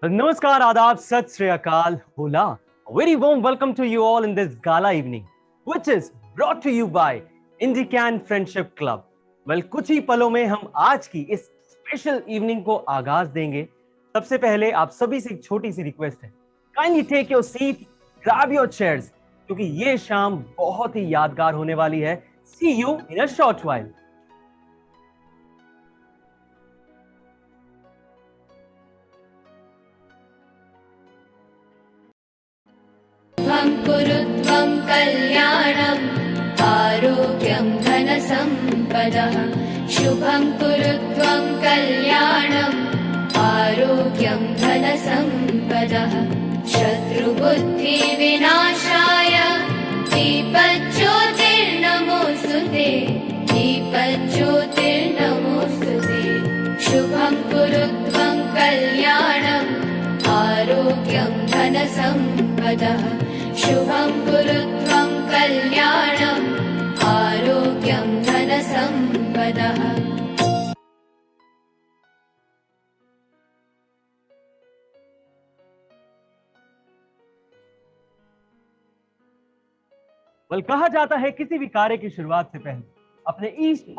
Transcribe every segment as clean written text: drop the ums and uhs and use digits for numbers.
Namaskar, Adab, Sat Sri Akal, Hola. A very warm welcome to you all in this gala evening, which is brought to you by INDICAN Friendship Club. Well, कुछ ही पलों में हम आज की इस special evening को आगाज देंगे। सबसे पहले आप सभी से एक छोटी सी रिक्वेस्ट है, kindly take your seat, grab your chairs, क्योंकि ये शाम बहुत ही यादगार होने वाली है। See you in a short while. कुरुत्वं कल्याणम् आरोग्यं धनसम्पदः शुभं कुरुत्वं कल्याणम् आरोग्यं धनसम्पदः शत्रुबुद्धिविनाशाय दीपज्योतिर्नमोऽस्तुते दीपज्योतिर्नमोऽस्तुते शुभं कुरुत्वं कल्याणम् आरोग्यं धनसम्पदः शुभं कुरुत्वं कल्याणम् आरोग्यं धनसम्पदः कहा जाता है किसी भी कार्य की शुरुआत से पहले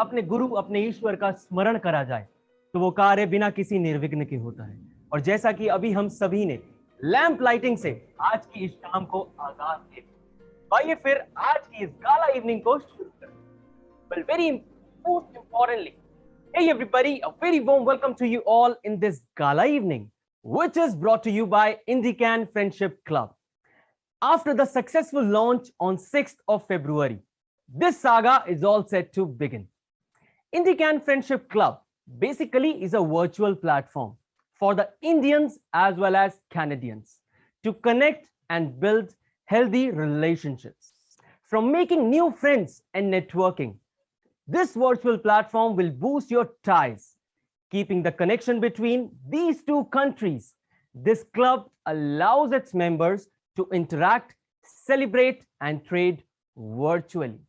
अपने गुरु, अपने ईश्वर का स्मरण करा जाए तो वो कार्य बिना किसी निर्विघ्न के होता है। और जैसा कि अभी हम सभी ने लैंप लाइटिंग से आज की इस शाम को आगाज किया, आइए फिर आज की इस गाला इवनिंग को शुरू करें। Well, very most importantly, hey everybody, a very warm welcome to you all in this gala evening, which is brought to you by INDICAN Friendship Club. After the successful launch on 6th of February, this saga is all set to begin. INDICAN Friendship Club basically is a virtual platform for the Indians as well as Canadians to connect and build healthy relationships. From making new friends and networking, this virtual platform will boost your ties, keeping the connection between these two countries. This club allows its members to interact, celebrate, and trade virtually.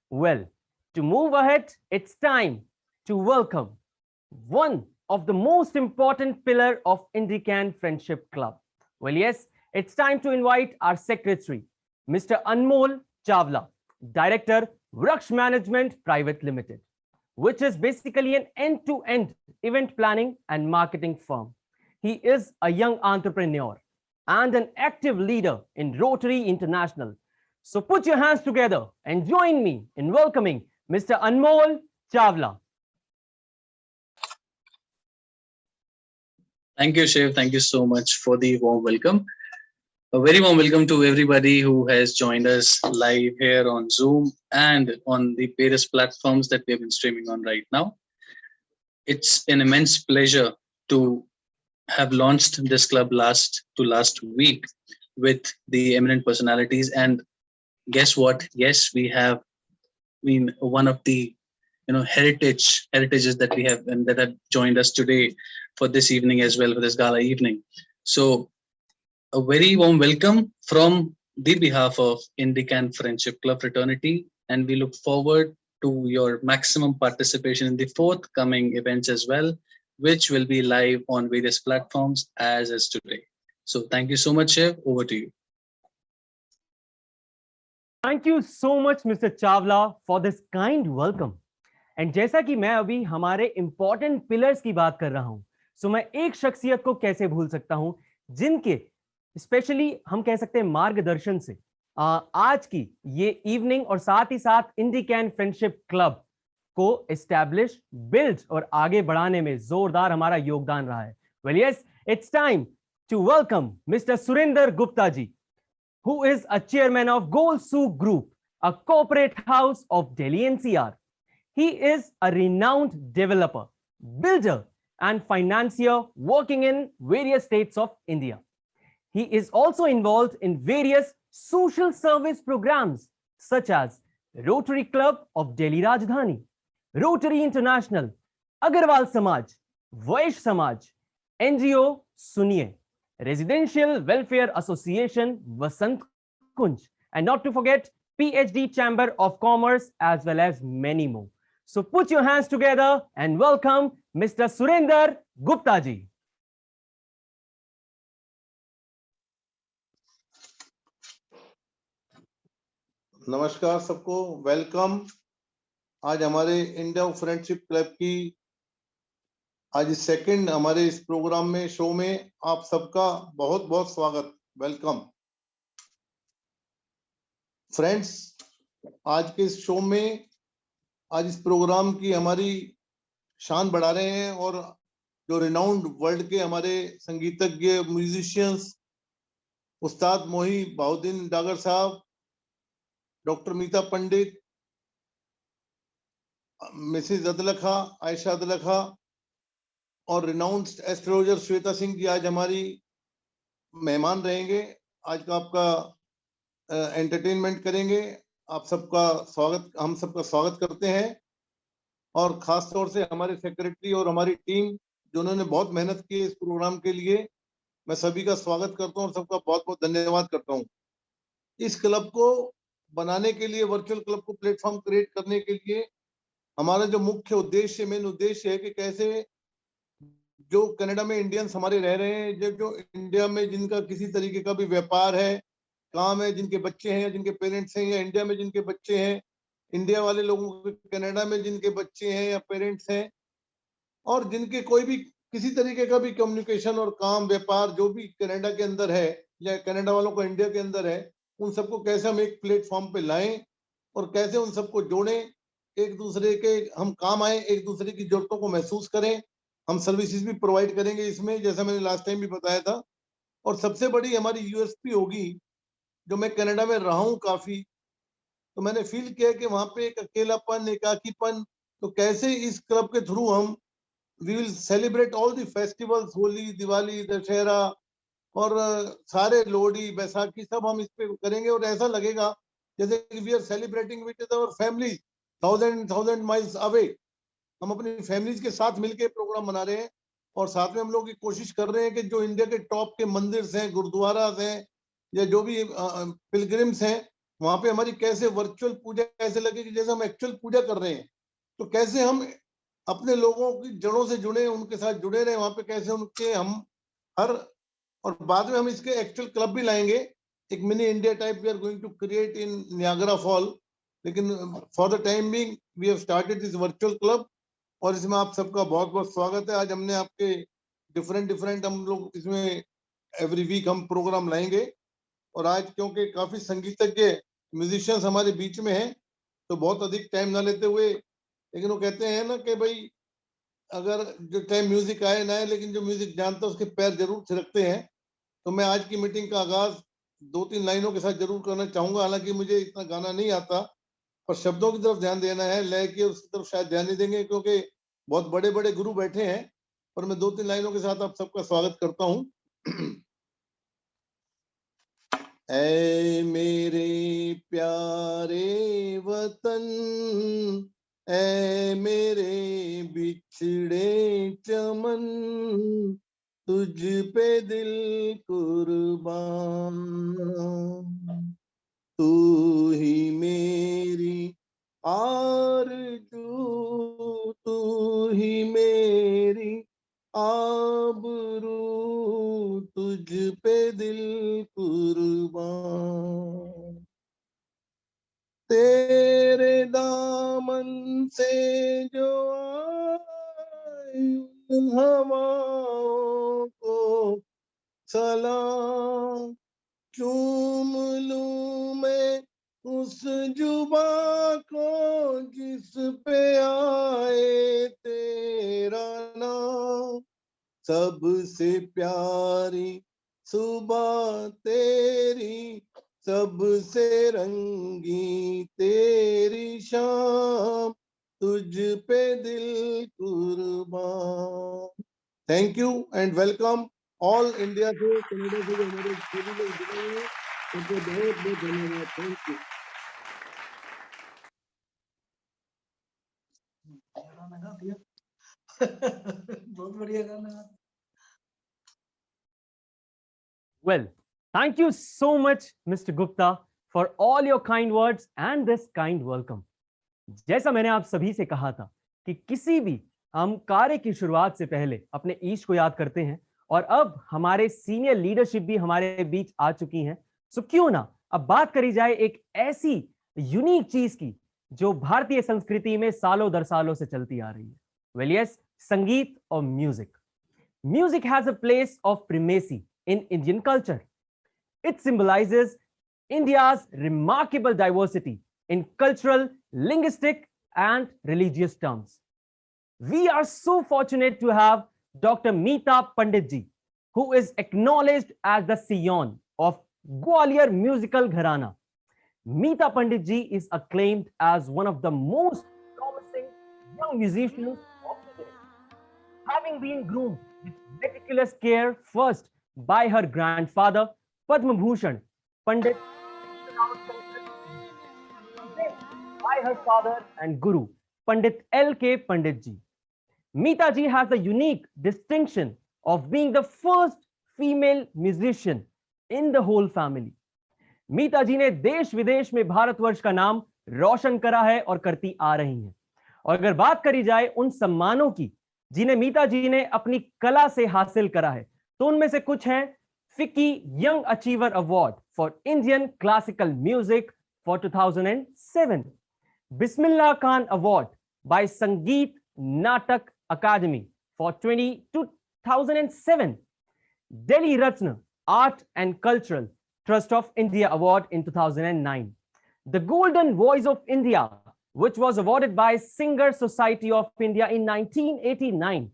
Well, to move ahead, it's time to welcome one of the most important pillar of INDICAN Friendship Club. Well, yes, it's time to invite our secretary, Mr. Anmol Chawla, Director, Vraksh Management Private Limited, which is basically an end-to-end event planning and marketing firm. He is a young entrepreneur and an active leader in Rotary International. So put your hands together and join me in welcoming Mr. Anmol Chawla. Thank you, Shiv. Thank you so much for the warm welcome. A very warm welcome to everybody who has joined us live here on Zoom and on the various platforms that we have been streaming on right now. It's an immense pleasure to have launched this club last week with the eminent personalities. And guess what? Yes, we have been one of the heritages that we have and that have joined us today for this evening as well, for this gala evening. So a very warm welcome from the behalf of INDICAN Friendship Club fraternity, and we look forward to your maximum participation in the forthcoming events as well, which will be live on various platforms as is today. So thank you so much, Shiv. Over to you. Thank you so much, Mr. Chawla, for this kind welcome. And जैसा कि मैं अभी हमारे important pillars की बात कर रहा हूं, सो मैं एक शख्सियत को कैसे भूल सकता हूं जिनके स्पेशली हम कह सकते हैं मार्गदर्शन से आज की ये इवनिंग और साथ ही साथ इंडिकैन फ्रेंडशिप क्लब को एस्टैब्लिश, बिल्ड और आगे बढ़ाने में जोरदार हमारा योगदान रहा है. Well yes, it's time to welcome mister Surendra Gupta ji, who is a chairman of Gold Soup Group, a corporate house of Delhi NCR. He is a renowned developer, builder, and financier working in various states of India. He is also involved in various social service programs such as Rotary Club of Delhi Rajdhani, Rotary International, Agarwal Samaj, Vaishya Samaj, NGO Suniye, Residential Welfare Association Vasant Kunj, and not to forget PhD Chamber of Commerce, as well as many more. So put your hands together and welcome Mr. Surender Gupta ji. नमस्कार सबको, welcome. आज हमारे India friendship club की आज second हमारे इस programme में, show में आप सबका बहुत बहुत स्वागत, वेलकम फ्रेंड्स। आज के इस शो में, आज इस प्रोग्राम की हमारी शान बढ़ा रहे हैं और जो रिनाउंड वर्ल्ड के हमारे संगीतज्ञ, म्यूजिशियंस, उस्ताद मोही बाउद्दीन डागर साहब, डॉक्टर मीता पंडित, मिसेज अदलखा, आयशा अदलखा और रिनाउंड एस्ट्रोलॉजर श्वेता सिंह जी आज हमारी मेहमान रहेंगे। आज का आपका एंटरटेनमेंट करेंगे। आप सबका स्वागत, हम सबका स्वागत करते हैं। और खास तौर से हमारे सेक्रेटरी और हमारी टीम जिन्होंने बहुत मेहनत की इस प्रोग्राम के लिए, मैं सभी का स्वागत करता हूं और सबका बहुत बहुत धन्यवाद करता हूं। इस क्लब को बनाने के लिए, वर्चुअल क्लब को प्लेटफॉर्म क्रिएट करने के लिए हमारा जो मुख्य उद्देश्य, मेन उद्देश्य है कि कैसे जो कनाडा में इंडियंस हमारे रह रहे हैं, जो इंडिया में जिनका किसी तरीके का भी व्यापार है, काम है, जिनके बच्चे हैं या जिनके पेरेंट्स हैं, या इंडिया में जिनके बच्चे हैं, इंडिया वाले लोगों के कनाडा में जिनके बच्चे हैं या पेरेंट्स हैं, और जिनके कोई भी किसी तरीके का भी कम्युनिकेशन और काम, व्यापार जो भी कनाडा के अंदर है या कनाडा वालों को इंडिया के अंदर है, उन सबको कैसे हम एक प्लेटफॉर्म पे लाएं और कैसे उन सबको जोड़ें, एक दूसरे के हम काम आए, एक दूसरे की जरूरतों को महसूस करें। हम सर्विसेज भी प्रोवाइड करेंगे इसमें, जैसा मैंने लास्ट टाइम भी बताया था। और सबसे बड़ी हमारी यूएसपी होगी, जो मैं कनाडा में रहा हूँ काफी, तो मैंने फील किया कि वहां पे एक अकेलापन, एकाकीपन, तो कैसे इस क्लब के थ्रू हम we will celebrate all the festivals, Holi, Diwali, Dussehra और सारे लोहड़ी, बैसाखी, सब हम इस पे करेंगे और ऐसा लगेगा जैसे we are celebrating with our family thousand miles away. हम अपनी फैमिलीज के साथ मिलकर प्रोग्राम बना रहे हैं और साथ में हम लोग ये कोशिश कर रहे हैं कि जो इंडिया के टॉप के मंदिर हैं, गुरुद्वारा हैं, या जो भी पिलग्रिम्स हैं, वहां पे हमारी कैसे वर्चुअल पूजा ऐसे लगे कि जैसे हम एक्चुअल पूजा कर रहे हैं। तो कैसे हम अपने लोगों की जड़ों से जुड़े, उनके साथ जुड़े रहे, वहां पे कैसे उनके हम हर, और बाद में हम इसके एक्चुअल क्लब भी लाएंगे, एक mini India type we are going to create in Niagara fall. लेकिन for the time being we have started this virtual club और इसमें आप सबका बहुत बहुत स्वागत है। आज हमने आपके डिफरेंट हम लोग इसमें एवरी वीक हम प्रोग्राम लाएंगे। और आज क्योंकि काफी संगीतज्ञ म्यूजिशियंस हमारे बीच में हैं, तो बहुत अधिक टाइम ना लेते हुए, लेकिन वो कहते हैं ना कि भाई अगर जो टाइम म्यूजिक आए ना आए, लेकिन जो म्यूजिक जानता है उसके पैर जरूर थिरकते हैं। तो मैं आज की मीटिंग का आगाज 2-3 लाइनों के साथ जरूर करना चाहूंगा। हालांकि मुझे इतना गाना नहीं आता, पर शब्दों की तरफ ध्यान देना है, लय की उसकी तरफ शायद ध्यान नहीं देंगे क्योंकि बहुत बड़े बड़े गुरु बैठे हैं। पर मैं 2-3 लाइनों के साथ आप सबका स्वागत करता हूं। ऐ मेरे प्यारे वतन, ऐ मेरे बिछड़े चमन, तुझ पे दिल कुर्बान, तू ही मेरी आरज़ू, तू ही मेरी आबरू, तुझ पे दिल कुर्बान, तेरे दामन से जो आए उन हवाओं को सलाम, चूम लूं मैं उस जुबा को जिस पे आए तेरा नाम, सबसे प्यारी सुबह तेरी, सबसे रंगी तेरी शाम, तुझ पे दिल कुर्बान। Thank you and welcome all India से, कनाडा से जो हमारे सभी लोग जुड़े हुए हैं, उनको बहुत बहुत धन्यवाद। Thank you. बहुत बढ़िया गाना। Well, thank you so much, Mr. Gupta, for all your kind words and this kind welcome. जैसा मैंने आप सभी से कहा था कि किसी भी हम कार्य की शुरुआत से पहले अपने ईश को याद करते हैं, और अब हमारे सीनियर लीडरशिप भी हमारे बीच आ चुकी हैं। सो क्यों ना अब बात करी जाए एक ऐसी यूनिक चीज की जो भारतीय संस्कृति में सालों दर सालों से चलती आ रही है। वेल यस, संगीत और music. Music has a place of primacy in Indian culture. It symbolizes India's remarkable diversity in cultural, linguistic, and religious terms. We are so fortunate to have Dr. Meeta Panditji, who is acknowledged as the scion of Gwalior musical gharana. Meeta Panditji is acclaimed as one of the most promising young musicians of today, having been groomed with meticulous care first by her grandfather Padma Bhushan Pandit, then by her father and guru Pandit L.K. Pandit ji. Meeta ji has the unique distinction of being the first female musician in the whole family. मीता जी ने देश विदेश में भारतवर्ष का नाम रोशन करा है और करती आ रही हैं। और अगर बात करी जाए उन सम्मानों की जिन्हें मीता जी ने अपनी कला से हासिल करा है, तो उनमें से कुछ हैं FICCI young achiever award for Indian classical music for 2007, Bismillah Khan award by Sangeet Natak Akademi for 2007, Delhi Ratna art and cultural Trust of India Award in 2009, the Golden Voice of India, which was awarded by Singer Society of India in 1989,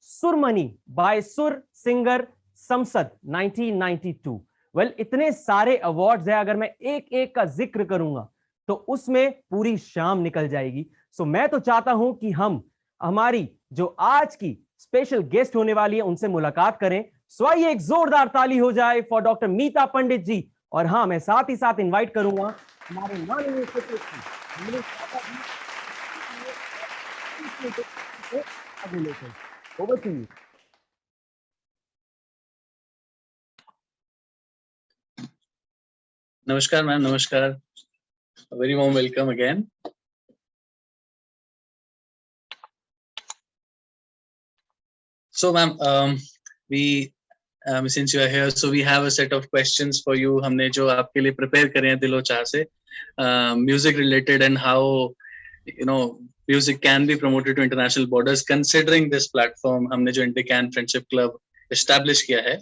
Surmani by Sur Singer Samsad 1992. Well, इतने सारे awards हैं, अगर मैं एक एक का जिक्र करूंगा तो उसमें पूरी शाम निकल जाएगी। सो मैं तो चाहता हूं कि हम हमारी जो आज की स्पेशल गेस्ट होने वाली है उनसे मुलाकात करें। सो आइए एक जोरदार ताली हो जाए फॉर डॉक्टर मीता पंडित जी। और हाँ, मैं साथ ही साथ इनवाइट करूंगा हमारे माननीय सेक्रेटरी। नमस्कार मैम, नमस्कार, very warm welcome again. So ma'am, since you are here, so we have a set of questions for you. हमने जो आपके लिए prepare करे हैं दिलो चाह से, music related and how music can be promoted to international borders. Considering this platform, हमने जो INDICAN Friendship Club establish किया है,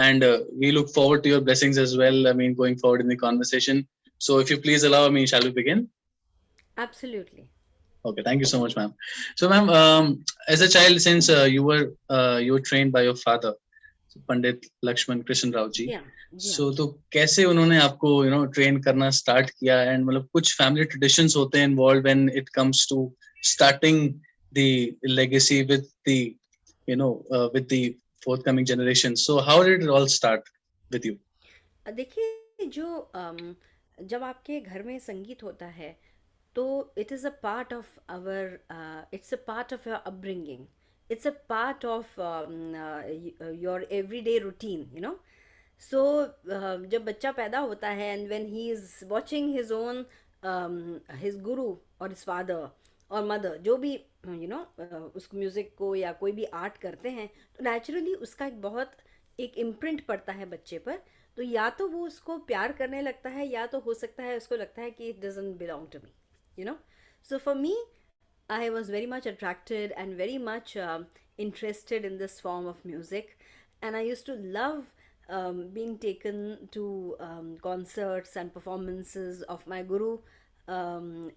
and we look forward to your blessings as well. I mean, going forward in the conversation. So if you please allow me, shall we begin? Absolutely. Okay, thank you so much, ma'am. So, ma'am, as a child, since you were trained by your father, Pandit Lakshman Krishna Rao ji. Yeah. So, तो कैसे उन्होंने आपको train करना start किया, and मतलब कुछ family traditions होते हैं involved when it comes to starting the legacy with the with the forthcoming generation. So, how did it all start with you? देखिए, जो जब आपके घर में संगीत होता है तो it is a part of our it's a part of your upbringing, it's a part of your everyday routine, so जब बच्चा पैदा होता है and when he is watching his own his guru or his father और mother जो भी उस music को या कोई भी आर्ट करते हैं तो नेचुरली उसका एक इम्प्रिंट पड़ता है बच्चे पर। तो या तो वो उसको प्यार करने लगता है या तो हो सकता है उसको लगता है कि it doesn't belong to me, So for me, I was very much attracted and very much interested in this form of music, and I used to love being taken to concerts and performances of my guru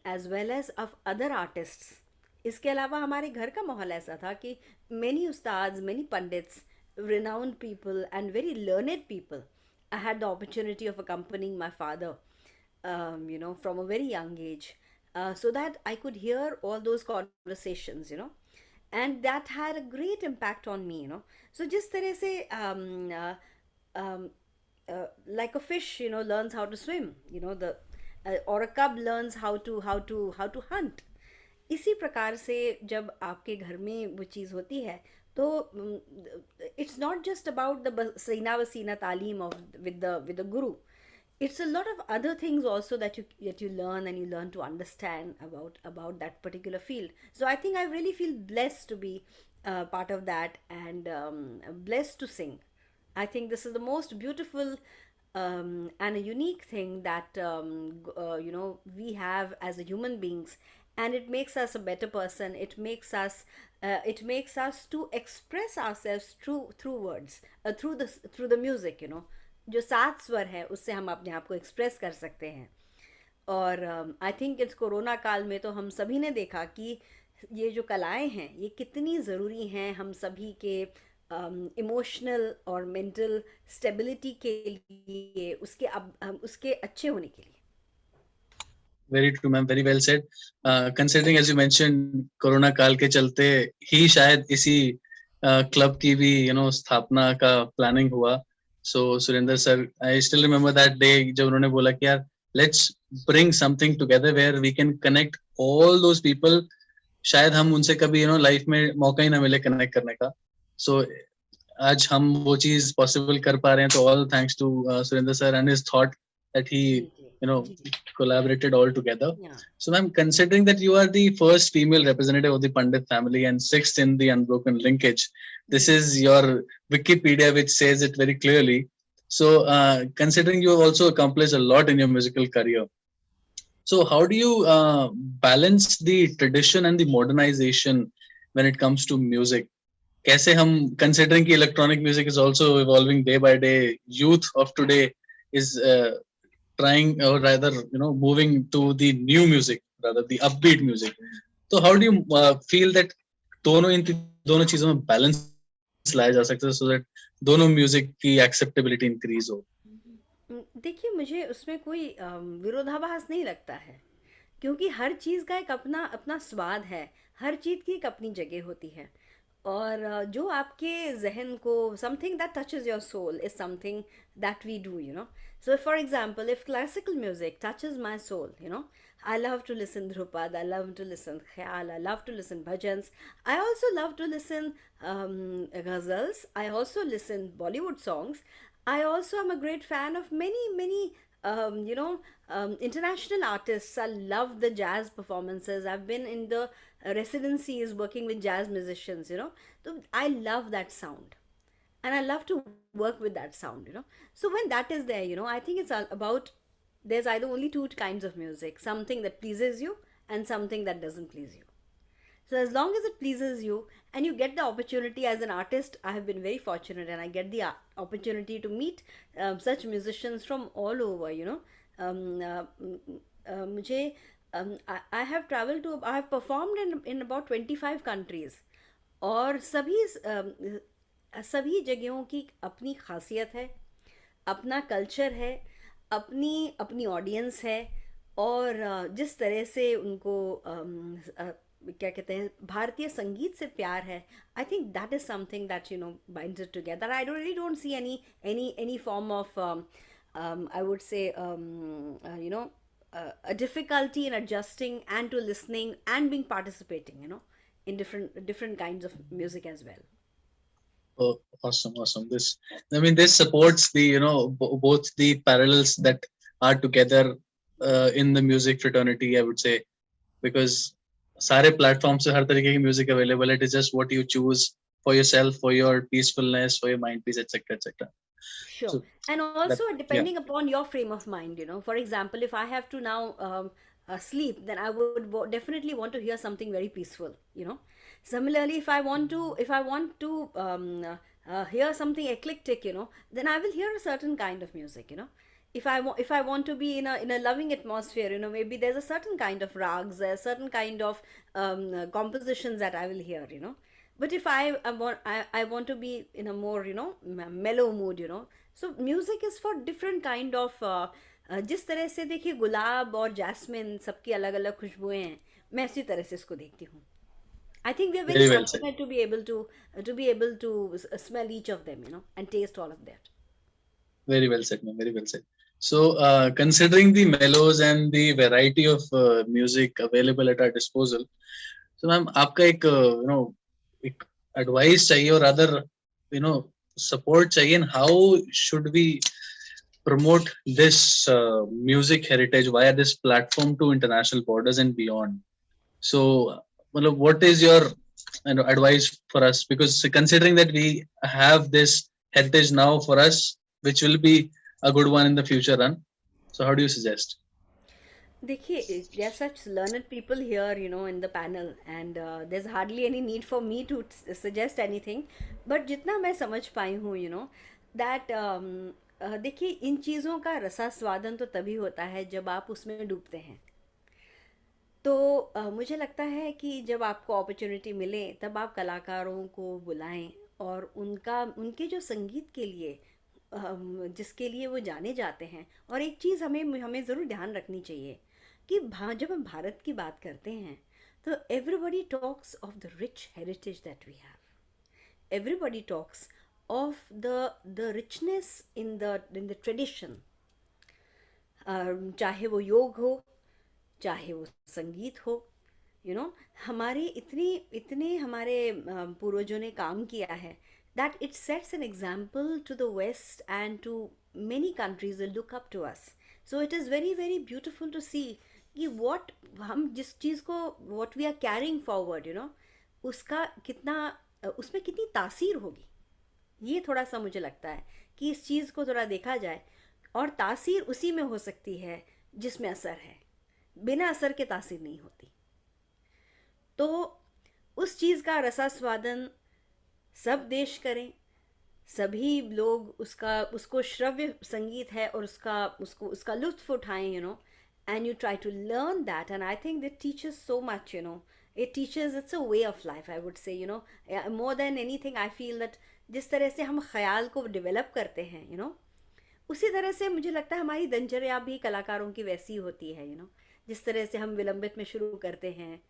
as well as of other artists. इसके अलावा हमारे घर का माहौल ऐसा था कि many ustads, many pandits, renowned people and very learned people, I had the opportunity of accompanying my father, from a very young age. So that I could hear all those conversations, and that had a great impact on me, So जिस तरह से like a fish, learns how to swim, or a cub learns how to hunt. इसी प्रकार से जब आपके घर में वो चीज़ होती है तो it's not just about the सीना वसीना तालीम of with the guru. It's a lot of other things also that you learn and you learn to understand about that particular field. So I think I really feel blessed to be part of that and blessed to sing. I think this is the most beautiful and a unique thing that we have as a human beings, and it makes us a better person. It makes us to express ourselves through words, through the music, जो सात स्वर है उससे हम अपने आप को express कर सकते हैं. और आई थिंक इस कोरोना काल में तो हम सभी ने देखा कि ये जो कलाएं हैं ये कितनी ज़रूरी हैं हम सभी के इमोशनल और मेंटल स्टेबिलिटी के लिए, उसके अच्छे होने के लिए. Very true, ma'am. Very well said. Considering, as you mentioned, corona काल के चलते ही शायद इसी क्लब की भी स्थापना का प्लानिंग हुआ. So Surendra sir, I still remember that day जब उन्होंने बोला कि यार let's bring something together where we can connect all those people. शायद हम उनसे कभी लाइफ में मौका ही ना मिले कनेक्ट करने का. So आज हम वो चीज पॉसिबल कर पा रहे हैं, तो all thanks to Surendra sir and his thought that he collaborated all together. Yeah. So ma'am, considering that you are the first female representative of the Pandit family and sixth in the unbroken linkage, this is your Wikipedia which says it very clearly. So considering you have also accomplished a lot in your musical career, so how do you balance the tradition and the modernization when it comes to music? कैसे हम, considering कि electronic music is also evolving day by day, youth of today is trying, or rather moving to the new music, rather the upbeat music. So how do you feel that दोनों चीजों में balance लाया जा सकता है so that दोनों music की acceptability increase हो? देखिए, मुझे उसमें कोई विरोधाभास नहीं लगता है, क्योंकि हर चीज़ का एक अपना अपना स्वाद है, हर चीज़ की एक अपनी जगह होती है. और जो आपके जहन को, something that touches your soul is something that we do, so for example, if classical music touches my soul, I love to listen Dhrupad, I love to listen Khyal, I love to listen bhajans. I also love to listen ghazals. I also listen Bollywood songs. I also am a great fan of many international artists. I love the jazz performances. I've been in the residencies working with jazz musicians, so I love that sound, and I love to work with that sound. So when that is there, I think it's all about, there's either only two kinds of music: something that pleases you and something that doesn't please you. So as long as it pleases you and you get the opportunity, as an artist, I have been very fortunate and I get the opportunity to meet such musicians from all over. मुझे I have traveled to, I have performed in about 25 countries, और सभी जगहों की अपनी खासियत है, अपना culture है, अपनी अपनी ऑडियंस है, और जिस तरह से उनको क्या कहते हैं, भारतीय संगीत से प्यार है. I think that is something that binds it together. I really don't see any form of I would say a difficulty in adjusting and to listening and being participating, in different kinds of music as well. Oh, awesome. This supports the both the parallels that are together in the music fraternity, I would say, because सारे platforms से हर तरीके की music available. It is just what you choose for yourself, for your peacefulness, for your mind peace, etc., etc. Sure. So And also that, depending upon your frame of mind, for example, if I have to now sleep, then I would definitely want to hear something very peaceful. Similarly, if I want to hear something eclectic, then I will hear a certain kind of music. If I want to be in a loving atmosphere, maybe there's a certain kind of rags, a certain kind of compositions that I will hear. But if I want to be in a more mellow mood, so music is for different kind of जिस तरह से देखिए गुलाब और jasmine सबकी अलग अलग खुशबुएं हैं, मैं इसी तरह से इसको देखती हूँ. I think we are very well said. fortunate to be able to smell each of them, and taste all of that. Very well said, ma'am. Very well said. So, considering the mellows and the variety of music available at our disposal, so ma'am, आपका एक एक advice चाहिए, or rather support चाहिए, and how should we promote this music heritage via this platform to international borders and beyond? So, what is your advice for us? Because considering that we have this heritage now for us, which will be a good one in the future run. So how do you suggest? देखिए, there are such learned people here, in the panel, and there's hardly any need for me to suggest anything. But जितना मैं समझ पाई हूँ, that देखिए, इन चीज़ों का रसास्वादन तो तभी होता है जब आप उसमें डूबते हैं। तो मुझे लगता है कि जब आपको अपॉर्चुनिटी मिले तब आप कलाकारों को बुलाएं और उनके जो संगीत के लिए जिसके लिए वो जाने जाते हैं। और एक चीज़ हमें हमें ज़रूर ध्यान रखनी चाहिए कि जब हम भारत की बात करते हैं तो everybody talks of the rich heritage that we have, everybody talks of the richness in the tradition, चाहे वो योग हो, चाहे वो संगीत हो। हमारे इतने इतने हमारे पूर्वजों ने काम किया है that it sets an example to the West and to many countries that look up to us. So it is very very beautiful to see कि what हम जिस चीज़ को what we are carrying forward, उसका कितना उसमें कितनी तासीर होगी। ये थोड़ा सा मुझे लगता है कि इस चीज़ को थोड़ा देखा जाए, और तासीर उसी में हो सकती है जिसमें असर है, बिना असर के तासीर नहीं होती। तो उस चीज़ का रसास्वादन सब देश करें, सभी लोग उसको श्रव्य संगीत है और उसका लुत्फ उठाएं, and you try to learn that, and I think that teaches so much, it teaches, it's a way of life, I would say, more than anything I feel that जिस तरह से हम ख्याल को डेवलप करते हैं, उसी तरह से मुझे लगता है हमारी दिनचर्या भी कलाकारों की वैसी होती है। जिस तरह से हम विलंबित में शुरू करते हैं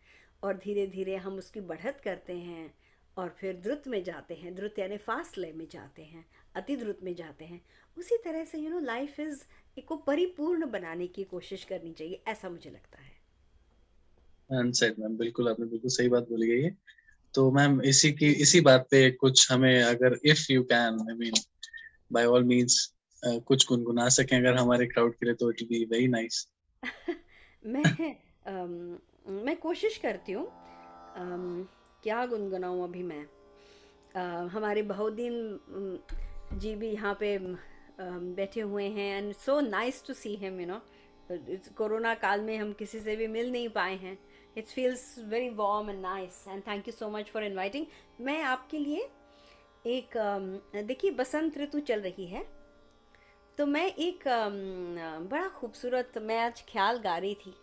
और धीरे धीरे हम उसकी बढ़त करते हैं और फिर द्रुत में जाते हैं, द्रुत यानी फासले में जाते हैं, अति द्रुत में जाते हैं, उसी तरह से लाइफ इज़ को परिपूर्ण बनाने की कोशिश करनी चाहिए, ऐसा मुझे लगता है। मैम बिल्कुल, आपने बिल्कुल सही बात बोली गई है। तो मैम इसी बात पे कुछ हमें, अगर if you can, I mean by all means कुछ गुनगुना सकें अगर हमारे क्राउड के लिए, तो इट बी वेरी नाइस। मैं कोशिश करती हूँ। क्या गुनगुनाऊँ अभी मैं? हमारे बहुदीन जी भी यहाँ पे बैठे हुए हैं, and so nice to see him, corona काल में हम किसी से भी मिल नहीं पाए हैं। It feels very warm and nice, and thank you so much for inviting. मैं आपके लिए एक देखिए, बसंत ऋतु चल रही है, तो मैं एक बड़ा खूबसूरत, मैं आज ख्याल गा रही थी,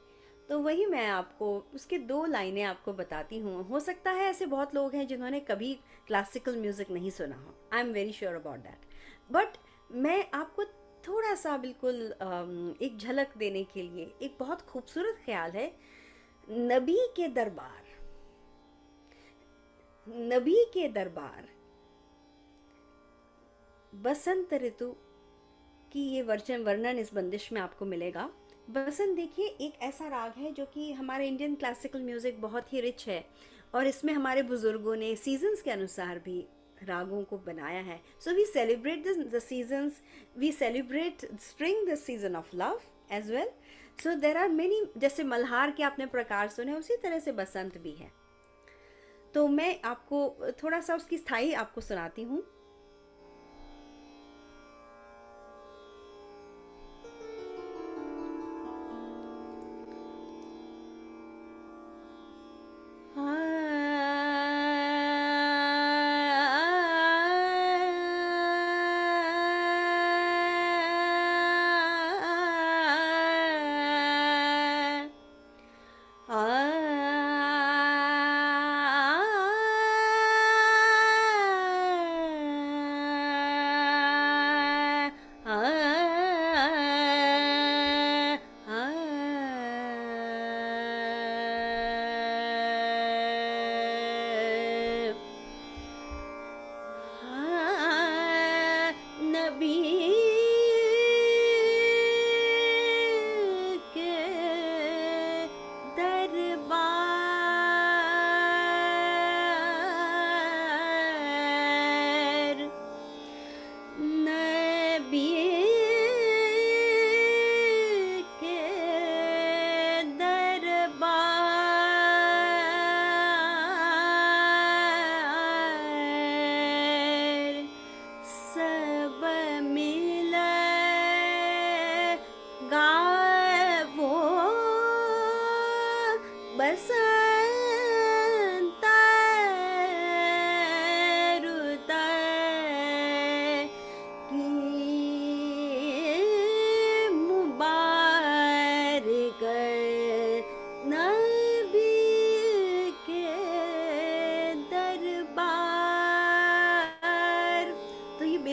तो वही मैं आपको उसके 2 लाइनें आपको बताती हूँ। हो सकता है ऐसे बहुत लोग हैं जिन्होंने कभी क्लासिकल म्यूज़िक नहीं सुना हो, I am very sure about that, but मैं आपको थोड़ा सा बिल्कुल एक झलक देने के लिए, एक बहुत खूबसूरत ख्याल है, नबी के दरबार, नबी के दरबार, बसंत ऋतु की ये वर्णन इस बंदिश में आपको मिलेगा। बसंत देखिए एक ऐसा राग है जो कि हमारे इंडियन क्लासिकल म्यूज़िक बहुत ही रिच है, और इसमें हमारे बुज़ुर्गों ने सीजन्स के अनुसार भी रागों को बनाया है। So we celebrate the seasons, we celebrate spring, the season of love as well. So there are many, जैसे मल्हार के आपने प्रकार सुने, उसी तरह से बसंत भी है। तो मैं आपको थोड़ा सा उसकी स्थाई आपको सुनाती हूँ।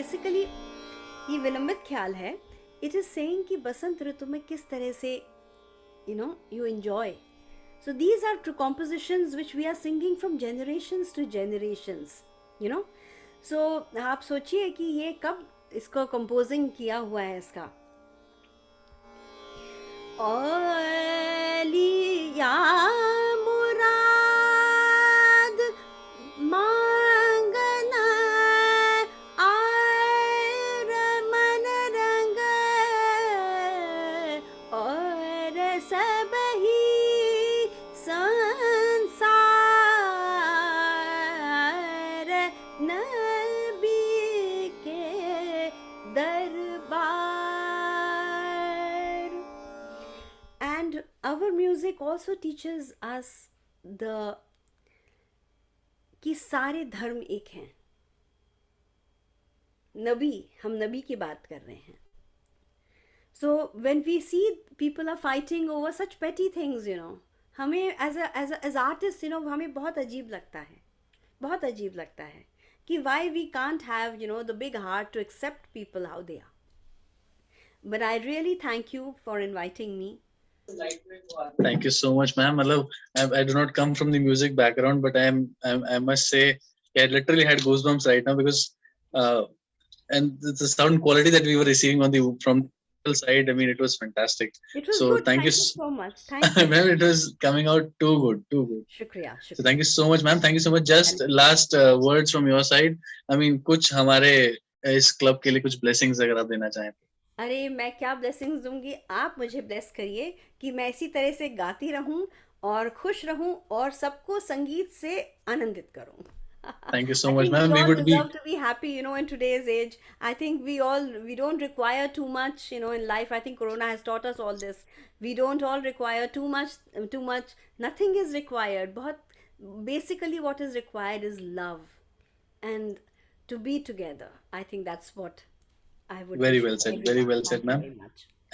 बेसिकली ये विलंबित ख्याल है. इट इज सेइंग कि बसंत ऋतु में किस तरह से you enjoy. So these are two compositions which we are singing from generations to generations. So आप सोचिए कि ये कब इसको कंपोजिंग किया हुआ है इसका. लिया मुराद मांगना आर मन रंग और सब ही संसार नबी के दरबार. And our music also teaches us कि सारे धर्म एक हैं. हम नबी की बात कर रहे हैं. So when we see people are fighting over such petty things, हमें as artists, हमें बहुत अजीब लगता है. बहुत अजीब लगता है कि why we can't have, the big heart to accept people how they are. But I really thank you for inviting me. Thank you so much, ma'am. I do not come from the music background, but I must say I literally had goosebumps right now because and the sound quality that we were receiving from the side, I mean, it was fantastic. It was so good. thank you so much. Thank you. Ma'am, it was coming out too good. Shukriya. So thank you so much, ma'am. Thank you so much. Just last words from your side. I mean, कुछ हमारे इस club के लिए कुछ blessings अगर आप देना चाहें. अरे मैं क्या ब्लेसिंग्स दूंगी. आप मुझे ब्लेस करिए कि मैं इसी तरह से गाती रहूं और खुश रहूं और सबको संगीत से आनंदित करूं. Thank you so much, ma'am. We would deserve to be happy, in today's age. I think we don't require too much, in life. I think Corona has taught us all this. We don't all require too much. Nothing is required. Basically what is required is love and to be together. I think that's what I would. Very well said, ma'am.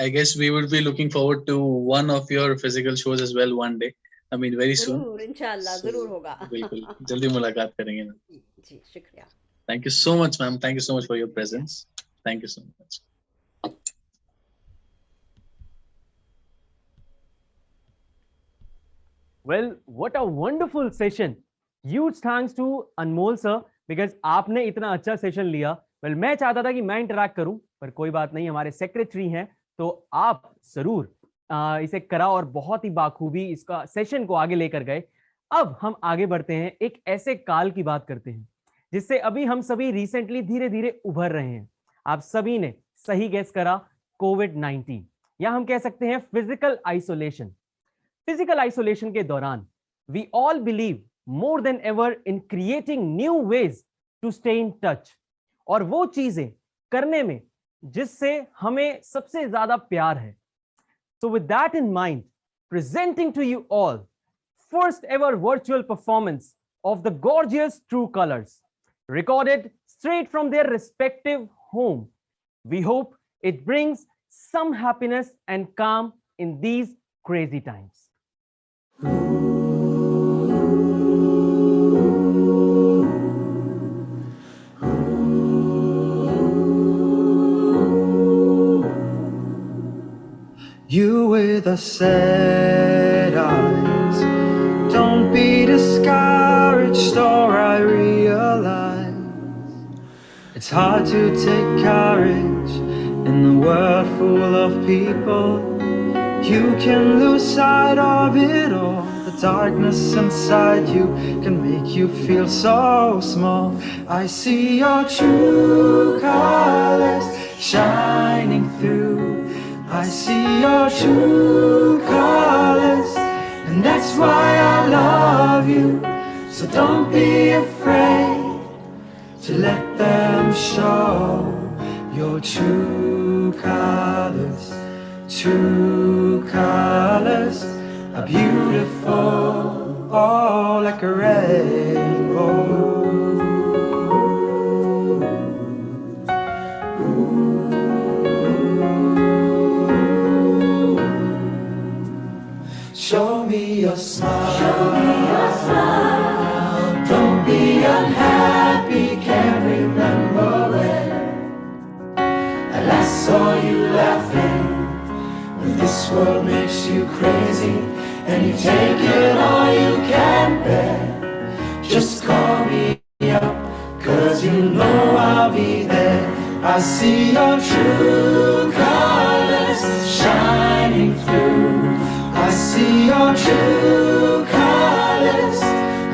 I guess we would be looking forward to one of your physical shows as well one day. I mean, very soon. इंशाल्लाह जरूर होगा. बिल्कुल जल्दी मुलाकात करेंगे. जी शुक्रिया. Thank you so much, ma'am. Thank you so much for your presence. Thank you so much. Well, what a wonderful session. Huge thanks to Anmol sir because आपने इतना अच्छा सेशन लिया. Well, मैं चाहता था कि मैं इंटरैक्ट करूं पर कोई बात नहीं, हमारे सेक्रेटरी हैं तो आप जरूर इसे करा और बहुत ही बाखूबी इसका सेशन को आगे लेकर गए. अब हम आगे बढ़ते हैं, एक ऐसे काल की बात करते हैं जिससे अभी हम सभी रिसेंटली धीरे धीरे उभर रहे हैं. आप सभी ने सही गेस करा, कोविड-19 या हम कह सकते हैं फिजिकल आइसोलेशन. फिजिकल आइसोलेशन के दौरान we all believe more than ever in creating new ways to stay in touch और वो चीजें करने में जिससे हमें सबसे ज्यादा प्यार है. So with that in mind, presenting to you all first ever virtual performance of the gorgeous True Colors, recorded straight from their respective home. We hope it brings some happiness and calm in these crazy times. You with the sad eyes, don't be discouraged, or I realize it's hard to take courage in the world full of people. You can lose sight of it all. The darkness inside you can make you feel so small. I see your true colors shining through. I see your true colors, and that's why I love you. So don't be afraid to let them show your true colors. True colors are beautiful, oh, like a rainbow. Show me your smile. Show me your smile. Don't be unhappy, can't remember when. and you take it all you can bear. Just call me up, 'cause you know I'll be there. I see your true colors shining through. I see your true colors,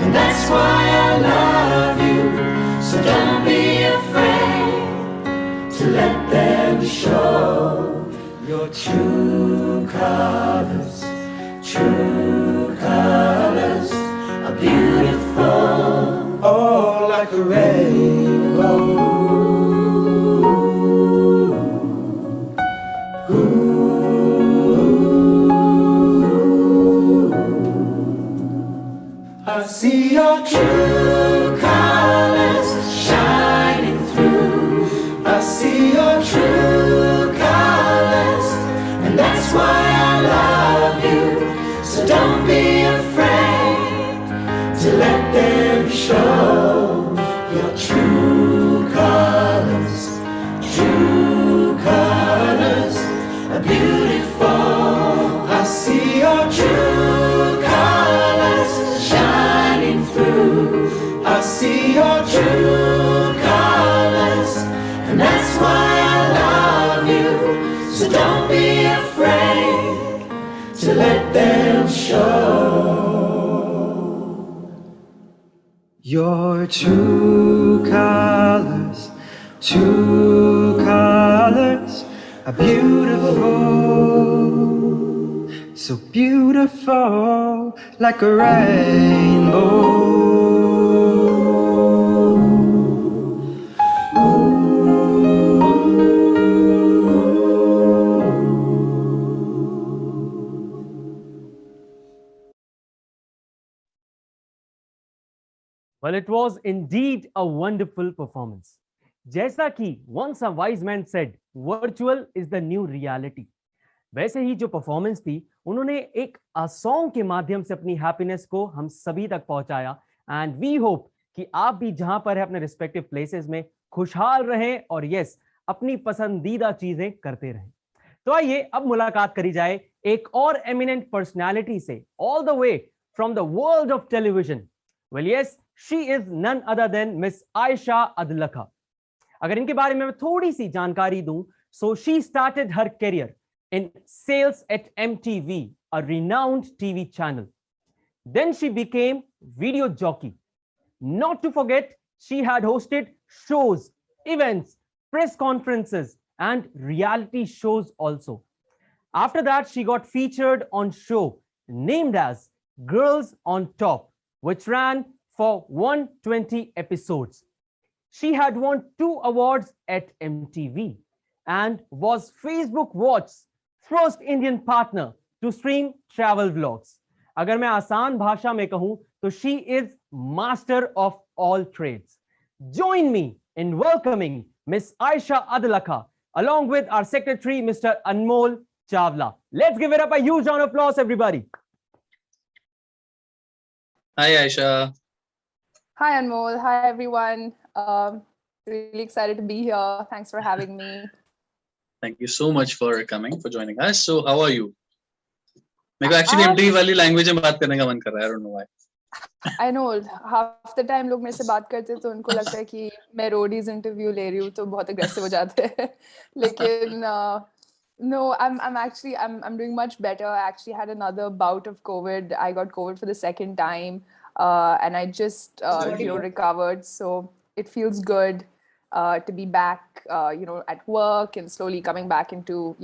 and that's why I love you. So don't be afraid to let them show your true colors. True colors are beautiful, oh, like a rainbow. I see your true colors shining through. I see your true colors, and that's why I love you. So don't be afraid to let them show your true colors. True colors are beautiful. I see your true colors shining through. I see your true colors, and that's why I love you. So don't be afraid to let them show. Your true colors are beautiful. So beautiful, like a rainbow. Well, it was indeed a wonderful performance. जैसा कि once a wise man said, virtual is the new reality. वैसे ही जो performance थी, उन्होंने एक song के माध्यम से अपनी हैप्पीनेस को हम सभी तक पहुंचाया एंड वी होप कि आप भी जहां पर है अपने रिस्पेक्टिव प्लेसेस में खुशहाल रहें और यस अपनी पसंदीदा चीजें करते रहें। तो आइए अब मुलाकात करी जाए एक और एमिनेंट पर्सनालिटी से all the way from the world of television. Well yes, she is none other than miss Ayesha Adlakha. अगर इनके बारे में मैं थोड़ी सी जानकारी दूं, so she started her career in sales at MTV, a renowned TV channel. Then she became video jockey. Not to forget, she had hosted shows, events, press conferences, and reality shows also. After that, she got featured on show named as Girls on Top, which ran for 120 episodes. She had won 2 awards at MTV and was Facebook Watch's first Indian partner to stream travel vlogs. अगर मैं आसान भाषा में कहूं तो she is master of all trades. Join me in welcoming Miss Aisha Adlakha along with our secretary Mr. Anmol Chawla. Let's give it up a huge round of applause, everybody. Hi, Aisha. Hi, Anmol. Hi, everyone. Really excited to be here. Thanks for having me. Thank you so much for coming, for joining us. So, how are you? मेरे को actually MTV वाली language में बात करने का मन कर रहा है. I don't know why. I know. Half the time लोग मेरे से बात करते हैं तो उनको लगता है कि मैं रोडीज इंटरव्यू ले रही हूँ तो बहुत aggressive हो जाते हैं. लेकिन no, I'm doing much better. I actually had another bout of COVID. I got COVID for the second time, and I just recovered. So it feels good to be back, at work and slowly coming back into,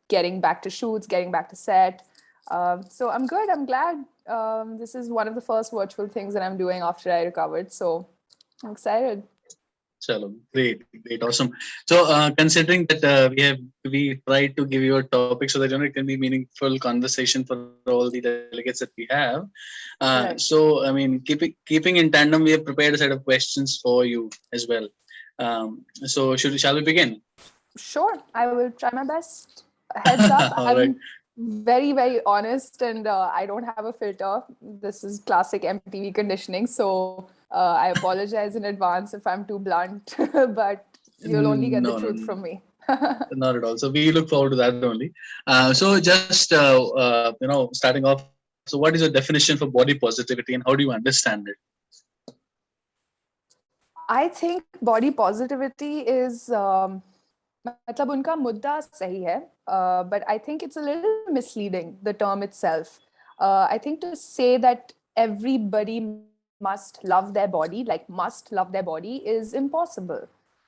getting back to shoots, getting back to set. So I'm good. I'm glad. This is one of the first virtual things that I'm doing after I recovered. So I'm excited. Chalo, great, awesome. So considering that we tried to give you a topic so that it can be meaningful conversation for all the delegates that we have. Right. So I mean, keeping in tandem, we have prepared a set of questions for you as well. So shall we begin? Sure, I will try my best. Heads up, I'm right. very, very honest, and I don't have a filter. This is classic MTV conditioning, so I apologize in advance if I'm too blunt, but you'll only get the truth from me. Not at all. So we look forward to that only. So just starting off So what is your definition for body positivity and how do you understand it? I think body positivity is मतलब उनका मुद्दा सही है, but I think it's a little misleading, the term itself. I think to say that everybody must love their body, like must love their body, is impossible.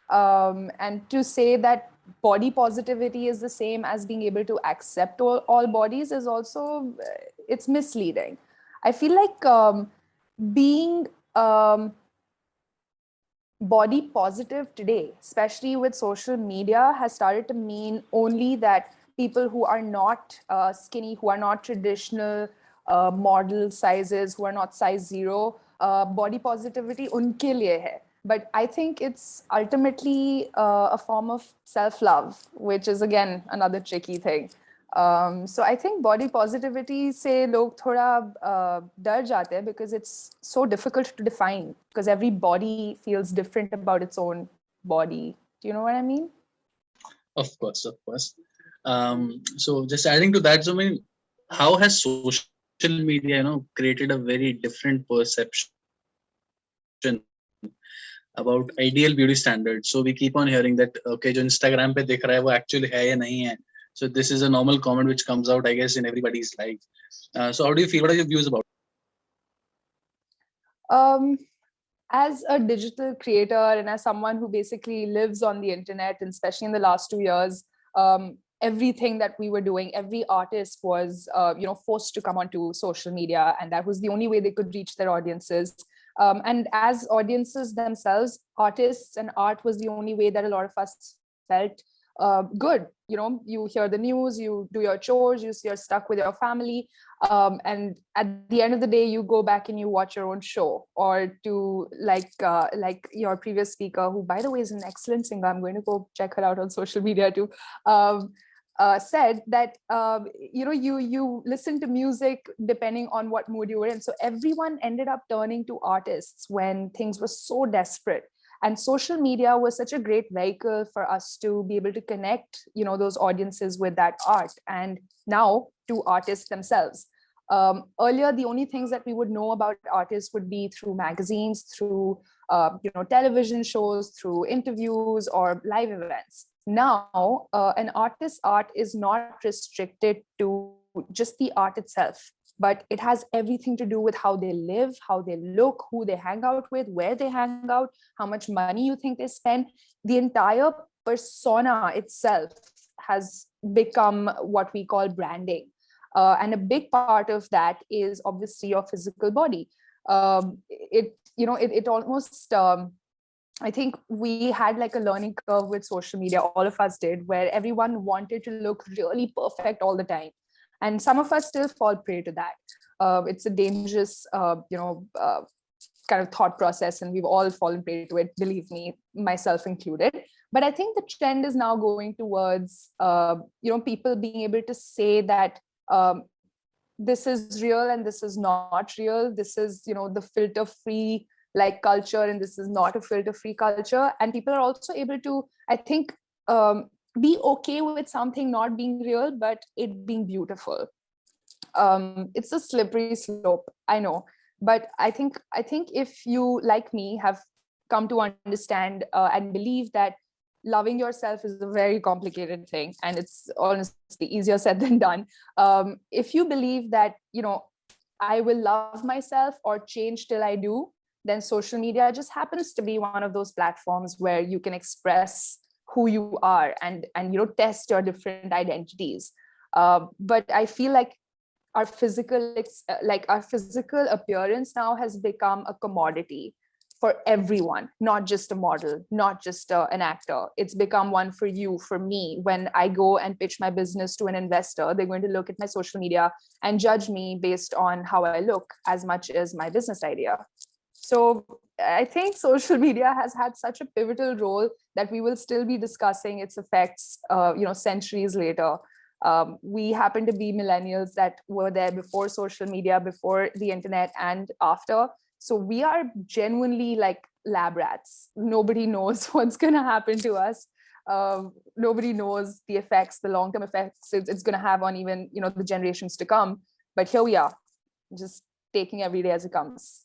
And to say that body positivity is the same as being able to accept all bodies is also, it's misleading. I feel like being body positive today, especially with social media, has started to mean only that people who are not skinny, who are not traditional model sizes, who are not size 0, body positivity unke liye hai. But I think it's ultimately a form of self-love, which is again another tricky thing. So I think body positivity se log thoda dar jate hain because it's so difficult to define, because every body feels different about its own body. Do you know what I mean? Of course, of course. So just adding to that, so I mean, how has social media, created a very different perception about ideal beauty standards? So we keep on hearing that, okay, jo Instagram pe dikh raha hai, wo actually hai ya nahi hai. So this is a normal comment which comes out, I guess, in everybody's life. So how do you feel? What are your views about it? As a digital creator and as someone who basically lives on the internet, and especially in the last 2 years, everything that we were doing, every artist was, forced to come onto social media, and that was the only way they could reach their audiences. And as audiences themselves, artists and art was the only way that a lot of us felt good. You hear the news, you do your chores, you're stuck with your family, and at the end of the day you go back and you watch your own show, or to like your previous speaker, who by the way is an excellent singer, I'm going to go check her out on social media too, said that you listen to music depending on what mood you were in. So everyone ended up turning to artists when things were so desperate. And social media was such a great vehicle for us to be able to connect, those audiences with that art, and now to artists themselves. Earlier, the only things that we would know about artists would be through magazines, through television shows, through interviews or live events. Now, an artist's art is not restricted to just the art itself, but it has everything to do with how they live, how they look, who they hang out with, where they hang out, how much money you think they spend. The entire persona itself has become what we call branding. And a big part of that is obviously your physical body. It almost, I think we had like a learning curve with social media, all of us did, where everyone wanted to look really perfect all the time. And some of us still fall prey to that. It's a dangerous, kind of thought process, and we've all fallen prey to it, believe me, myself included. But I think the trend is now going towards, people being able to say that this is real and this is not real. This is, the filter-free like culture, and this is not a filter-free culture. And people are also able to, I think, be okay with something not being real, but it being beautiful. It's a slippery slope, I know, but I think if you, like me, have come to understand and believe that loving yourself is a very complicated thing, and it's honestly easier said than done. If you believe that, I will love myself or change till I do, then social media just happens to be one of those platforms where you can express who you are and test your different identities. But I feel like our physical appearance now has become a commodity for everyone, not just a model, not just an actor. It's become one for you, for me. When I go and pitch my business to an investor, they're going to look at my social media and judge me based on how I look as much as my business idea. So I think social media has had such a pivotal role that we will still be discussing its effects, centuries later. We happen to be millennials that were there before social media, before the internet, and after. So we are genuinely like lab rats. Nobody knows what's going to happen to us. Nobody knows the effects, the long-term effects it's going to have on even, the generations to come. But here we are. just taking every day as it comes.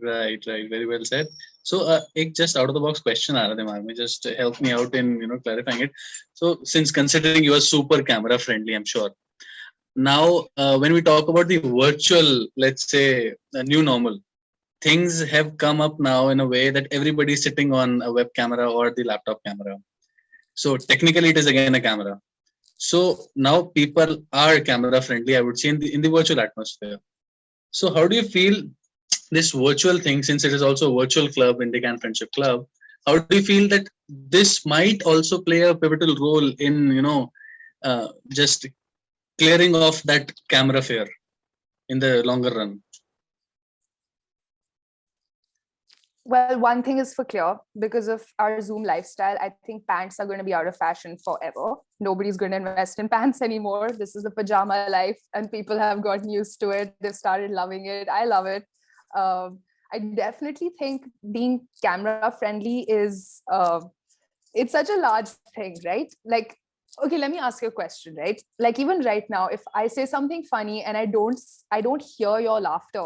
Right. Very well said. So, एक just out of the box question आ रहा था दिमाग में, just help me out in clarifying it. So, since considering you are super camera friendly, I'm sure. Now, when we talk about the virtual, let's say, new normal, things have come up now in a way that everybody is sitting on a web camera or the laptop camera. So technically, it is again a camera. So now people are camera friendly, I would say, in the virtual atmosphere. So how do you feel this virtual thing, since it is also a virtual club, INDICAN Friendship Club? How do you feel that this might also play a pivotal role in just clearing off that camera fear in the longer run? Well, one thing is for clear, because of our Zoom lifestyle, I think pants are going to be out of fashion forever. Nobody's going to invest in pants anymore. This is the pajama life, and people have gotten used to it. They've started loving it. I love it. I definitely think being camera friendly is, it's such a large thing, right? Like, okay, let me ask you a question, right? Like, even right now, if I say something funny and I don't hear your laughter,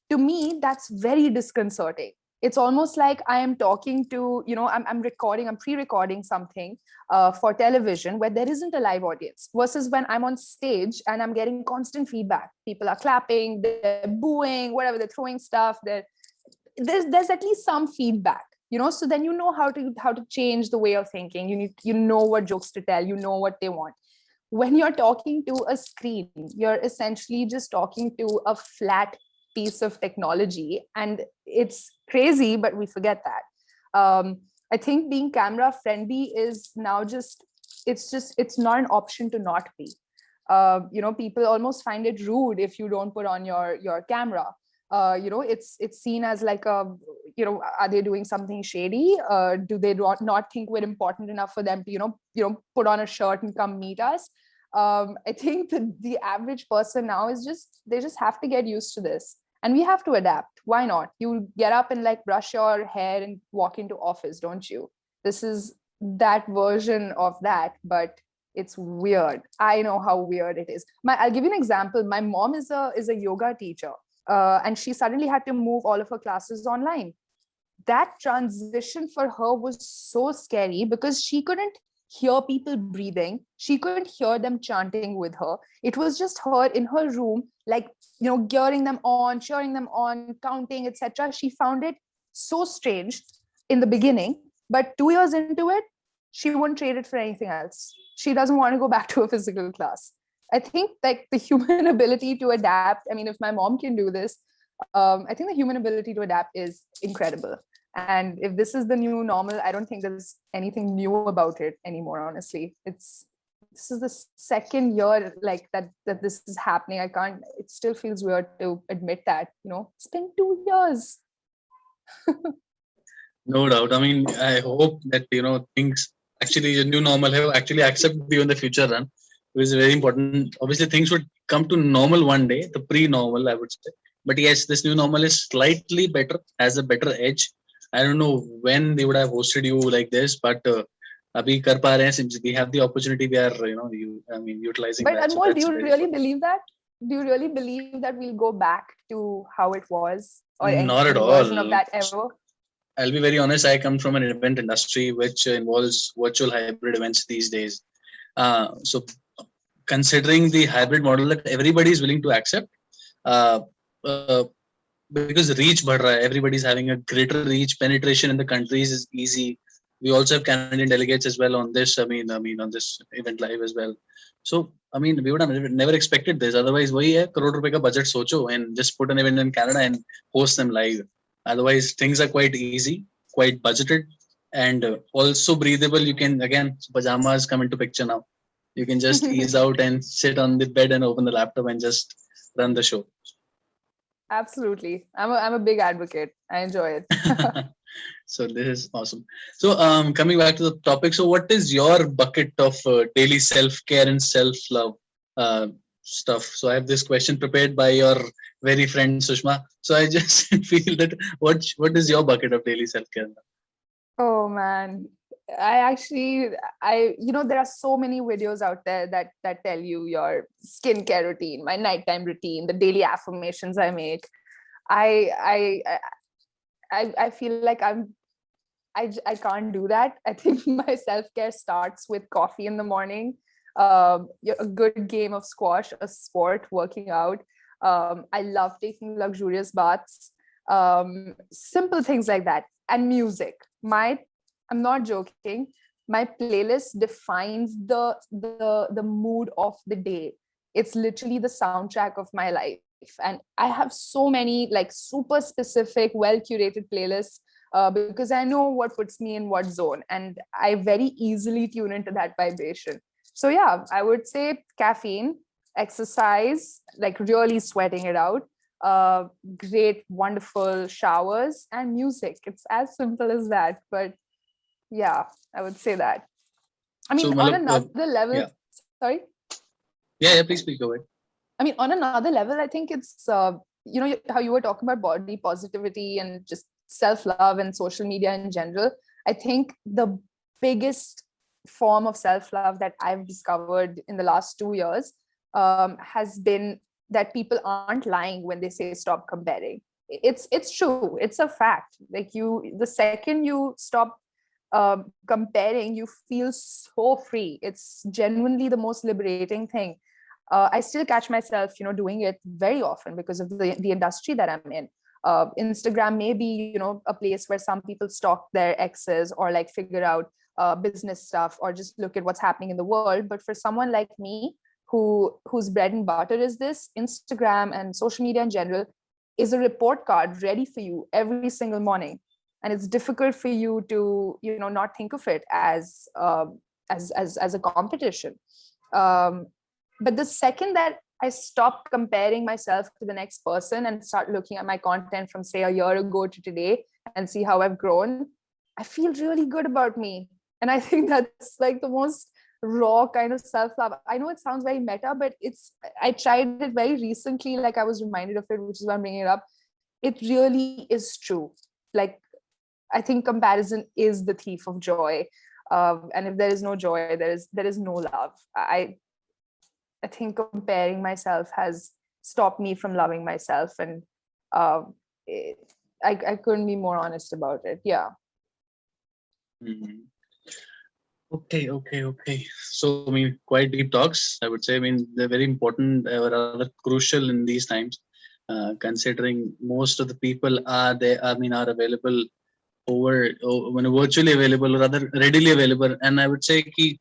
to me, that's very disconcerting. It's almost like I am talking to, I'm pre-recording something for television where there isn't a live audience, versus when I'm on stage and I'm getting constant feedback. People are clapping, they're booing, whatever, they're throwing stuff. There's at least some feedback, so then how to change the way of thinking. You know what jokes to tell, what they want. When you're talking to a screen, you're essentially just talking to a flat piece of technology, and it's crazy, but we forget that. I think being camera friendly is now it's not an option to not be. People almost find it rude if you don't put on your camera. It's seen as like are they doing something shady? Do they not think we're important enough for them to put on a shirt and come meet us? I think the average person now they just have to get used to this. And we have to adapt. Why not? You get up and like brush your hair and walk into office, don't you? This is that version of that, but it's weird. I know how weird it is. I'll give you an example. My mom is a yoga teacher, and she suddenly had to move all of her classes online. That transition for her was so scary because she couldn't hear people breathing. She couldn't hear them chanting with her. It was just her in her room, like, gearing them on, cheering them on, counting, etc. She found it so strange in the beginning, but 2 years into it, she wouldn't trade it for anything else. She doesn't want to go back to a physical class. I think like the human ability to adapt, I mean, if my mom can do this, I think the human ability to adapt is incredible. And if this is the new normal, I don't think there's anything new about it anymore, honestly. This is the second year like that this is happening. It still feels weird to admit that, it's been 2 years. No doubt. I mean, I hope that, things actually, the new normal have actually accepted you in the future run, which is very important. Obviously, things would come to normal one day, the pre-normal, I would say. But yes, this new normal is slightly better, has a better edge. I don't know when they would have hosted you like this, but abhi kar pa rahe hain, since we have the opportunity, we are, utilizing but that. Anmol, do you really believe that? Do you really believe that we'll go back to how it was, or Not at any all. version of that ever? I'll be very honest. I come from an event industry which involves virtual hybrid events these days. So considering the hybrid model that everybody is willing to accept, because reach बढ़ रहा है, everybody's having a greater reach, penetration in the countries is easy. We also have Canadian delegates as well on this. I mean on this event live as well. So we would have never expected this. Otherwise, वही है, crore रुपए का budget सोचो and just put an event in Canada and host them live. Otherwise, things are quite easy, quite budgeted, and also breathable. You can, again, pajamas come into picture now. You can just ease out and sit on the bed and open the laptop and just run the show. Absolutely. I'm a big advocate. I enjoy it. So this is awesome. So coming back to the topic, so what is your bucket of daily self-care and self-love stuff? So I have this question prepared by your very friend Sushma. So I just feel that what is your bucket of daily self-care? Oh man, There are so many videos out there that tell you your skincare routine, my nighttime routine, the daily affirmations I make. I feel like I can't do that. I think my self-care starts with coffee in the morning, a good game of squash, a sport, working out. I love taking luxurious baths, simple things like that, and music. I'm not joking. My playlist defines the mood of the day. It's literally the soundtrack of my life, and I have so many like super specific, well curated playlists because I know what puts me in what zone, and I very easily tune into that vibration. So yeah, I would say caffeine, exercise, like really sweating it out, great, wonderful showers, and music. It's as simple as that. But yeah, I would say that. I mean, So, on Malab, another level, yeah. sorry. Yeah, please speak. Go ahead. I mean, on another level, I think it's, how you were talking about body positivity and just self-love and social media in general. I think the biggest form of self-love that I've discovered in the last 2 years has been that people aren't lying when they say stop comparing. It's true. It's a fact. Like the second you stop comparing, you feel so free. It's genuinely the most liberating thing. I still catch myself, doing it very often because of the industry that I'm in. Instagram may be, a place where some people stalk their exes or like figure out business stuff or just look at what's happening in the world. But for someone like me, whose bread and butter is this, Instagram and social media in general is a report card ready for you every single morning. And it's difficult for you to, not think of it as a competition. But the second that I stop comparing myself to the next person and start looking at my content from, say, a year ago to today and see how I've grown, I feel really good about me. And I think that's like the most raw kind of self-love. I know it sounds very meta, but I tried it very recently. Like I was reminded of it, which is why I'm bringing it up. It really is true. Like, I think comparison is the thief of joy. And if there is no joy, there is no love. I think comparing myself has stopped me from loving myself, and I couldn't be more honest about it. Yeah. Mm-hmm. Okay. So, I mean, quite deep talks, I would say. I mean, they're very important or rather crucial in these times, considering most of the people are available virtually available or rather readily available. And I would say कि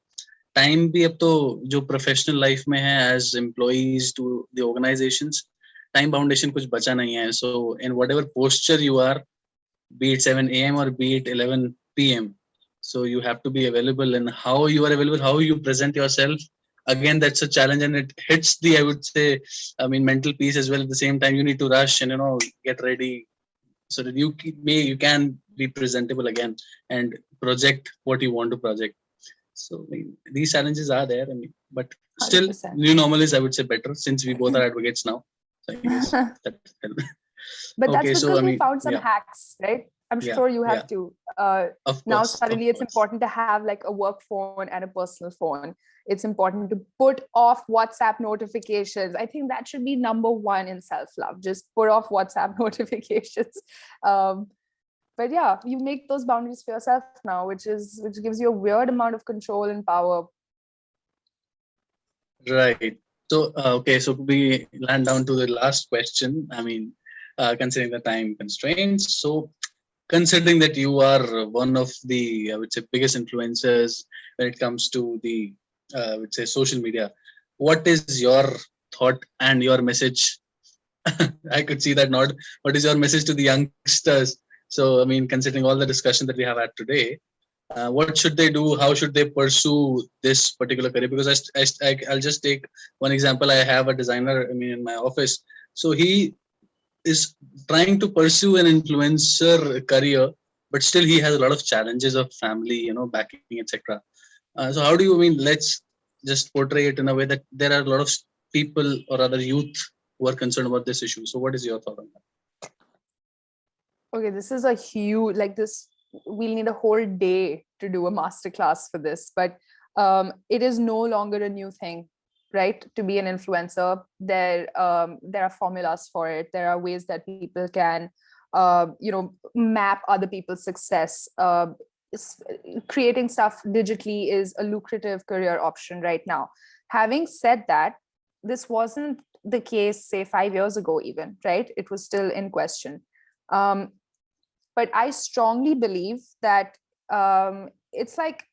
time भी अब तो जो professional life में है as employees to the organizations, time foundation कुछ बचा नहीं है. So in whatever posture you are, be it 7 a.m. or be it 11 p.m. So you have to be available, and how you are available, how you present yourself. Again, that's a challenge, and it hits the, I would say, mental peace as well. At the same time, you need to rush and get ready so that you can be presentable again and project what you want to project. So these challenges are there, but still 100%. new normal is, I would say, better since we both are advocates now. So I guess but okay, that's because we found some yeah. hacks, right? I'm sure you have to. Now suddenly it's important to have like a work phone and a personal phone. It's important to put off WhatsApp notifications. I think that should be number one in self-love. Just put off WhatsApp notifications. But yeah, you make those boundaries for yourself now, which gives you a weird amount of control and power. Right. So okay, so we land down to the last question. Considering the time constraints, so considering that you are one of the, I would say, biggest influencers when it comes to the, I would say, social media, what is your thought and your message? I could see that nod. What is your message to the youngsters? So, considering all the discussion that we have had today, what should they do? How should they pursue this particular career? Because I'll just take one example. I have a designer, in my office. So he is trying to pursue an influencer career, but still he has a lot of challenges of family, backing, etc. So how do you let's just portray it in a way that there are a lot of people or other youth who are concerned about this issue. So what is your thought on that? Okay, this is a huge, we'll need a whole day to do a masterclass for this, but it is no longer a new thing, right? To be an influencer, there are formulas for it. There are ways that people can, map other people's success. Creating stuff digitally is a lucrative career option right now. Having said that, this wasn't the case, say 5 years ago, even, right? It was still in question. But I strongly believe that it's like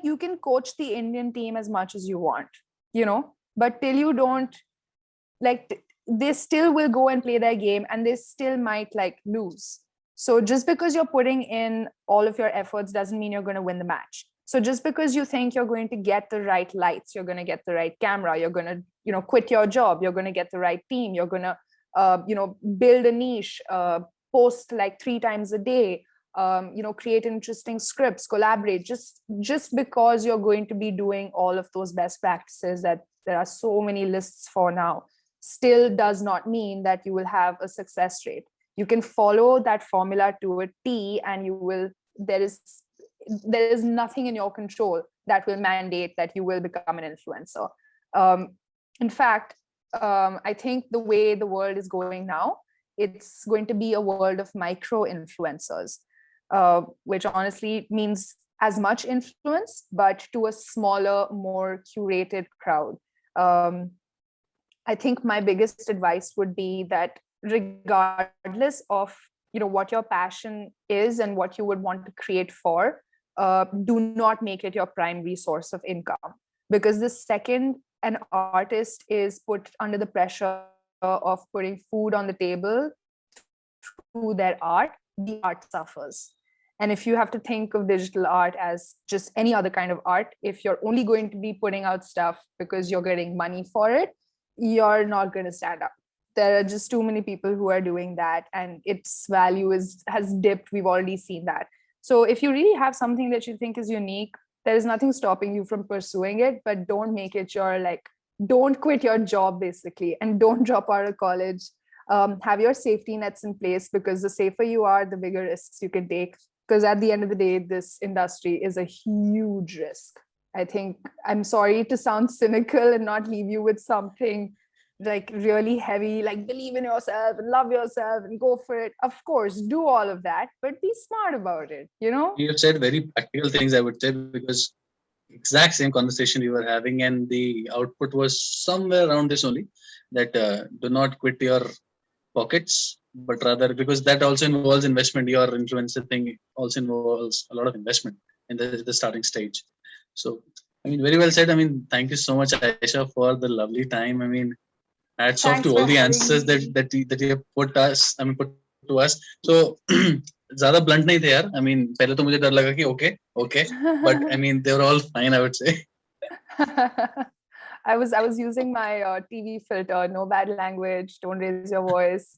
you can coach the Indian team as much as you want, but till you don't, they still will go and play their game, and they still might lose. So just because you're putting in all of your efforts doesn't mean you're going to win the match. So just because you think you're going to get the right lights, you're going to get the right camera, you're going to, quit your job, you're going to get the right team, you're going to, build a niche, post 3 times a day, create interesting scripts, collaborate, just because you're going to be doing all of those best practices that there are so many lists for now, still does not mean that you will have a success rate. You can follow that formula to a T, and there is nothing in your control that will mandate that you will become an influencer. In fact, I think the way the world is going now, it's going to be a world of micro influencers, which honestly means as much influence, but to a smaller, more curated crowd. I think my biggest advice would be that regardless of what your passion is and what you would want to create for, do not make it your primary source of income, because the second an artist is put under the pressure of putting food on the table through their art, the art suffers. And if you have to think of digital art as just any other kind of art, if you're only going to be putting out stuff because you're getting money for it, you're not going to stand up. There are just too many people who are doing that, and its value has dipped. We've already seen that. So if you really have something that you think is unique, there is nothing stopping you from pursuing it, but don't make it your don't quit your job basically, and don't drop out of college. Have your safety nets in place, because the safer you are, the bigger risks you can take. Because at the end of the day, this industry is a huge risk. I think, I'm sorry to sound cynical and not leave you with something really heavy, believe in yourself and love yourself and go for it. Of course, do all of that, but be smart about it, You said very practical things, I would say, because exact same conversation we were having, and the output was somewhere around this only, that do not quit your pockets, but rather, because that also involves investment. Your influencer thing also involves a lot of investment in the starting stage. So, very well said. Thank you so much, Aisha, for the lovely time. Hats off to all the answers that you have put to us. So ज़्यादा blunt नहीं थे यार. पहले तो मुझे डर लगा कि okay, but they were all fine, I would say. I was using my TV filter, no bad language, don't raise your voice.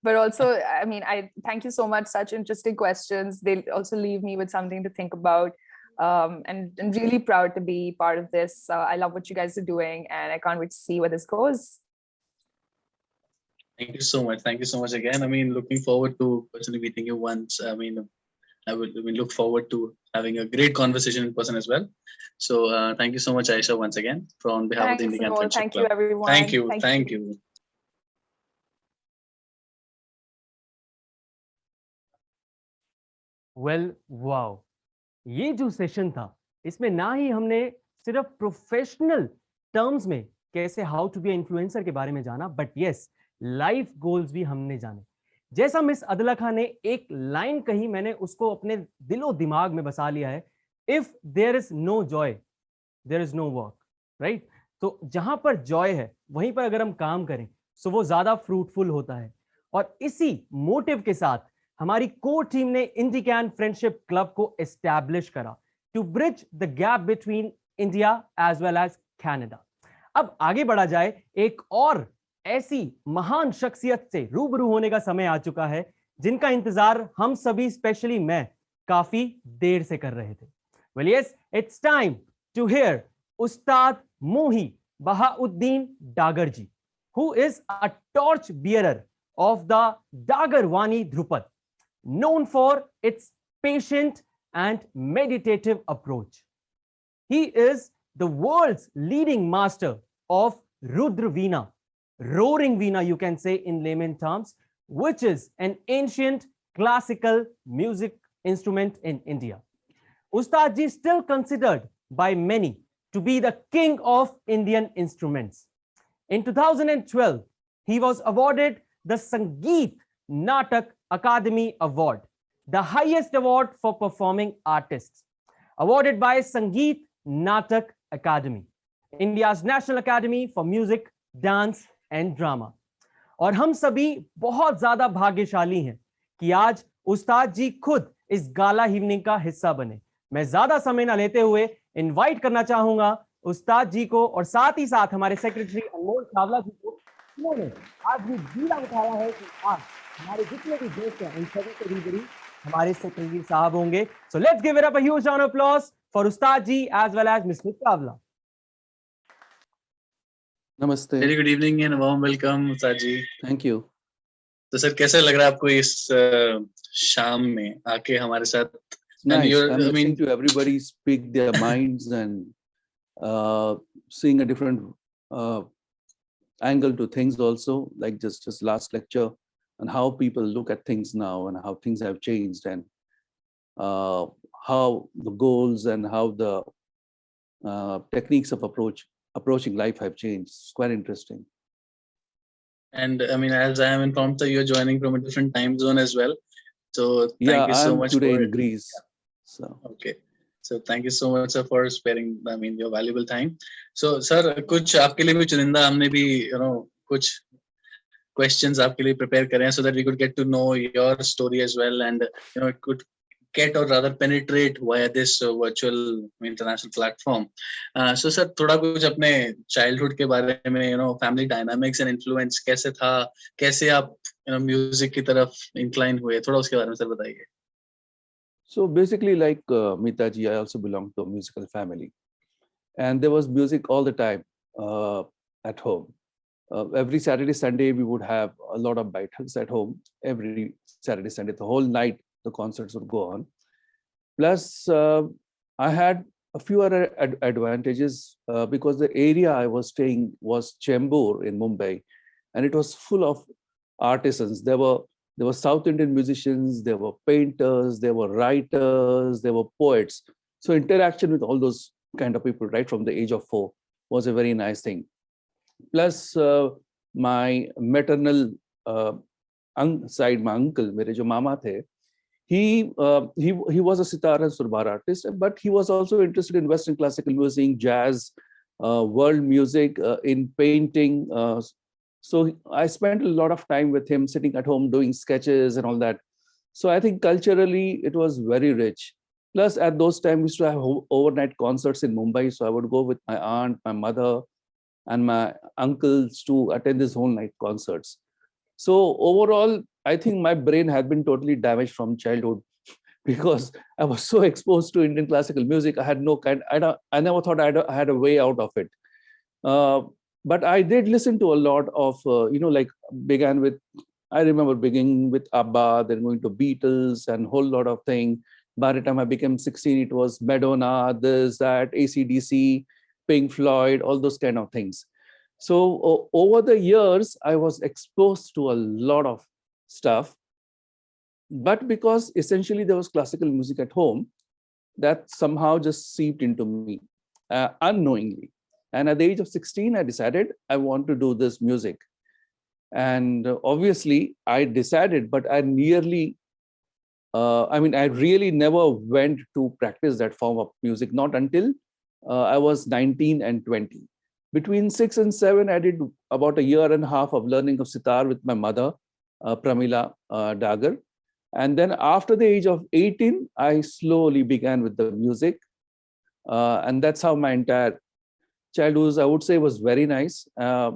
But also, I thank you so much. Such interesting questions. They also leave me with something to think about. And I'm really proud to be part of this. I love what you guys are doing, and I can't wait to see where this goes. Thank you so much. Thank you so much again. Looking forward to personally meeting you once. I will look forward to having a great conversation in person as well. So thank you so much, Aisha, once again, on behalf of the Indican Friendship Thank Club. you, everyone. Thank you. Well, wow. ये जो session था, इसमें ना ही हमने सिर्फ professional terms में कैसे how to be influencer के बारे में जाना, बट यस, लाइफ गोल्स भी हमने जाने. जैसा मिस अदला खान ने एक लाइन कही, मैंने उसको अपने दिलो दिमाग में बसा लिया है. If there is no joy, there is no work, right? तो जहां पर जॉय है, वहीं पर अगर हम काम करें, सो वो ज्यादा फ्रूटफुल होता है. और इसी मोटिव के साथ हमारी कोर टीम ने इंडिकैन फ्रेंडशिप क्लब को एस्टैब्लिश करा to bridge the gap between India as well as Canada. अब आगे बढ़ा जाए, एक और ऐसी महान शख्सियत से रूबरू होने का समय आ चुका है जिनका इंतजार हम सभी, स्पेशली मैं, काफी देर से कर रहे थे. Well yes, it's time to hear Ustad Mohi Bahauddin Dagar ji, who is a torch bearer of the Dagar Vani Dhrupad, known for its patient, and meditative approach. He is the world's leading master of Rudra Veena, roaring Veena, you can say in layman terms, which is an ancient classical music instrument in India. Ustad ji is still considered by many to be the king of Indian instruments. In 2012, he was awarded the Sangeet Natak Akademi Award, the highest award for performing artists, awarded by Sangeet Natak Academy, India's National Academy for Music, Dance and Drama. और हम सभी बहुत ज्यादा भाग्यशाली हैं कि आज उस्ताद जी खुद इस गाला इवनिंग का हिस्सा बने। मैं ज्यादा समय ना लेते हुए इनवाइट करना चाहूंगा उस्ताद जी को और साथ ही साथ हमारे सेक्रेटरी अनमोल चावला जी को, जिन्होंने आज भी बीड़ा उठाया है कि आज हमारे जितने भी दोस्त हैं उन सभी के रूबरू हमारे सेक्रेटरी साहब होंगे। So let's give it up a huge round of applause for Ustad ji as well as mister Chawla. नमस्ते। Very good evening and warm welcome Ustad ji. Thank you. तो सर कैसा लग रहा है आपको इस शाम में आके हमारे साथ? Nice. I'm listening to everybody speak their minds and seeing a different angle to things also, like just last lecture, and how people look at things now and how things have changed and how the goals and how the techniques of approaching life have changed. It's quite interesting. And I mean, as I am informed, so you're joining from a different time zone as well. So thank you so much. Today in Greece. So okay. So thank you so much sir for sparing, I mean, your valuable time. So sir, कुछ आपके लिए भी चुनिंदा हमने भी कुछ questions आपके लिए prepare करे हैं so that we could get to know your story as well and it could get or rather penetrate via this virtual international platform. So sir, थोड़ा कुछ अपने childhood के बारे में family dynamics and influence कैसे था, कैसे आप music की तरफ incline हुए, थोड़ा उसके बारे में सर बताइए. So basically, like Mitaji, I also belong to a musical family, and there was music all the time at home. Every Saturday, Sunday, we would have a lot of baithaks at home. Every Saturday, Sunday, the whole night, the concerts would go on. Plus, I had a few other advantages because the area I was staying was Chembur in Mumbai, and it was full of artisans. There were South Indian musicians, there were painters, there were writers, there were poets. So interaction with all those kind of people right from the age of 4 was a very nice thing. Plus my maternal side, my uncle, mere jo mama the, he was a sitar and surbar artist, but he was also interested in Western classical music, jazz, world music, in painting. So I spent a lot of time with him sitting at home doing sketches and all that. So I think culturally it was very rich. Plus at those times we used to have overnight concerts in Mumbai. So I would go with my aunt, my mother and my uncles to attend these whole night concerts. So overall, I think my brain had been totally damaged from childhood because I was so exposed to Indian classical music. I had I never thought I had a way out of it. But I did listen to a lot of, I remember beginning with ABBA, then going to Beatles and whole lot of things. By the time I became 16, it was Madonna, this, that, AC/DC, Pink Floyd, all those kind of things. So over the years, I was exposed to a lot of stuff. But because essentially there was classical music at home, that somehow just seeped into me unknowingly. And at the age of 16, I decided I want to do this music. And obviously I decided, but I really never went to practice that form of music, not until I was 19 and 20. Between 6 and 7, I did about a year and a half of learning of sitar with my mother, Pramila Dagar. And then after the age of 18, I slowly began with the music. And that's how my entire childhood, I would say, was very nice. There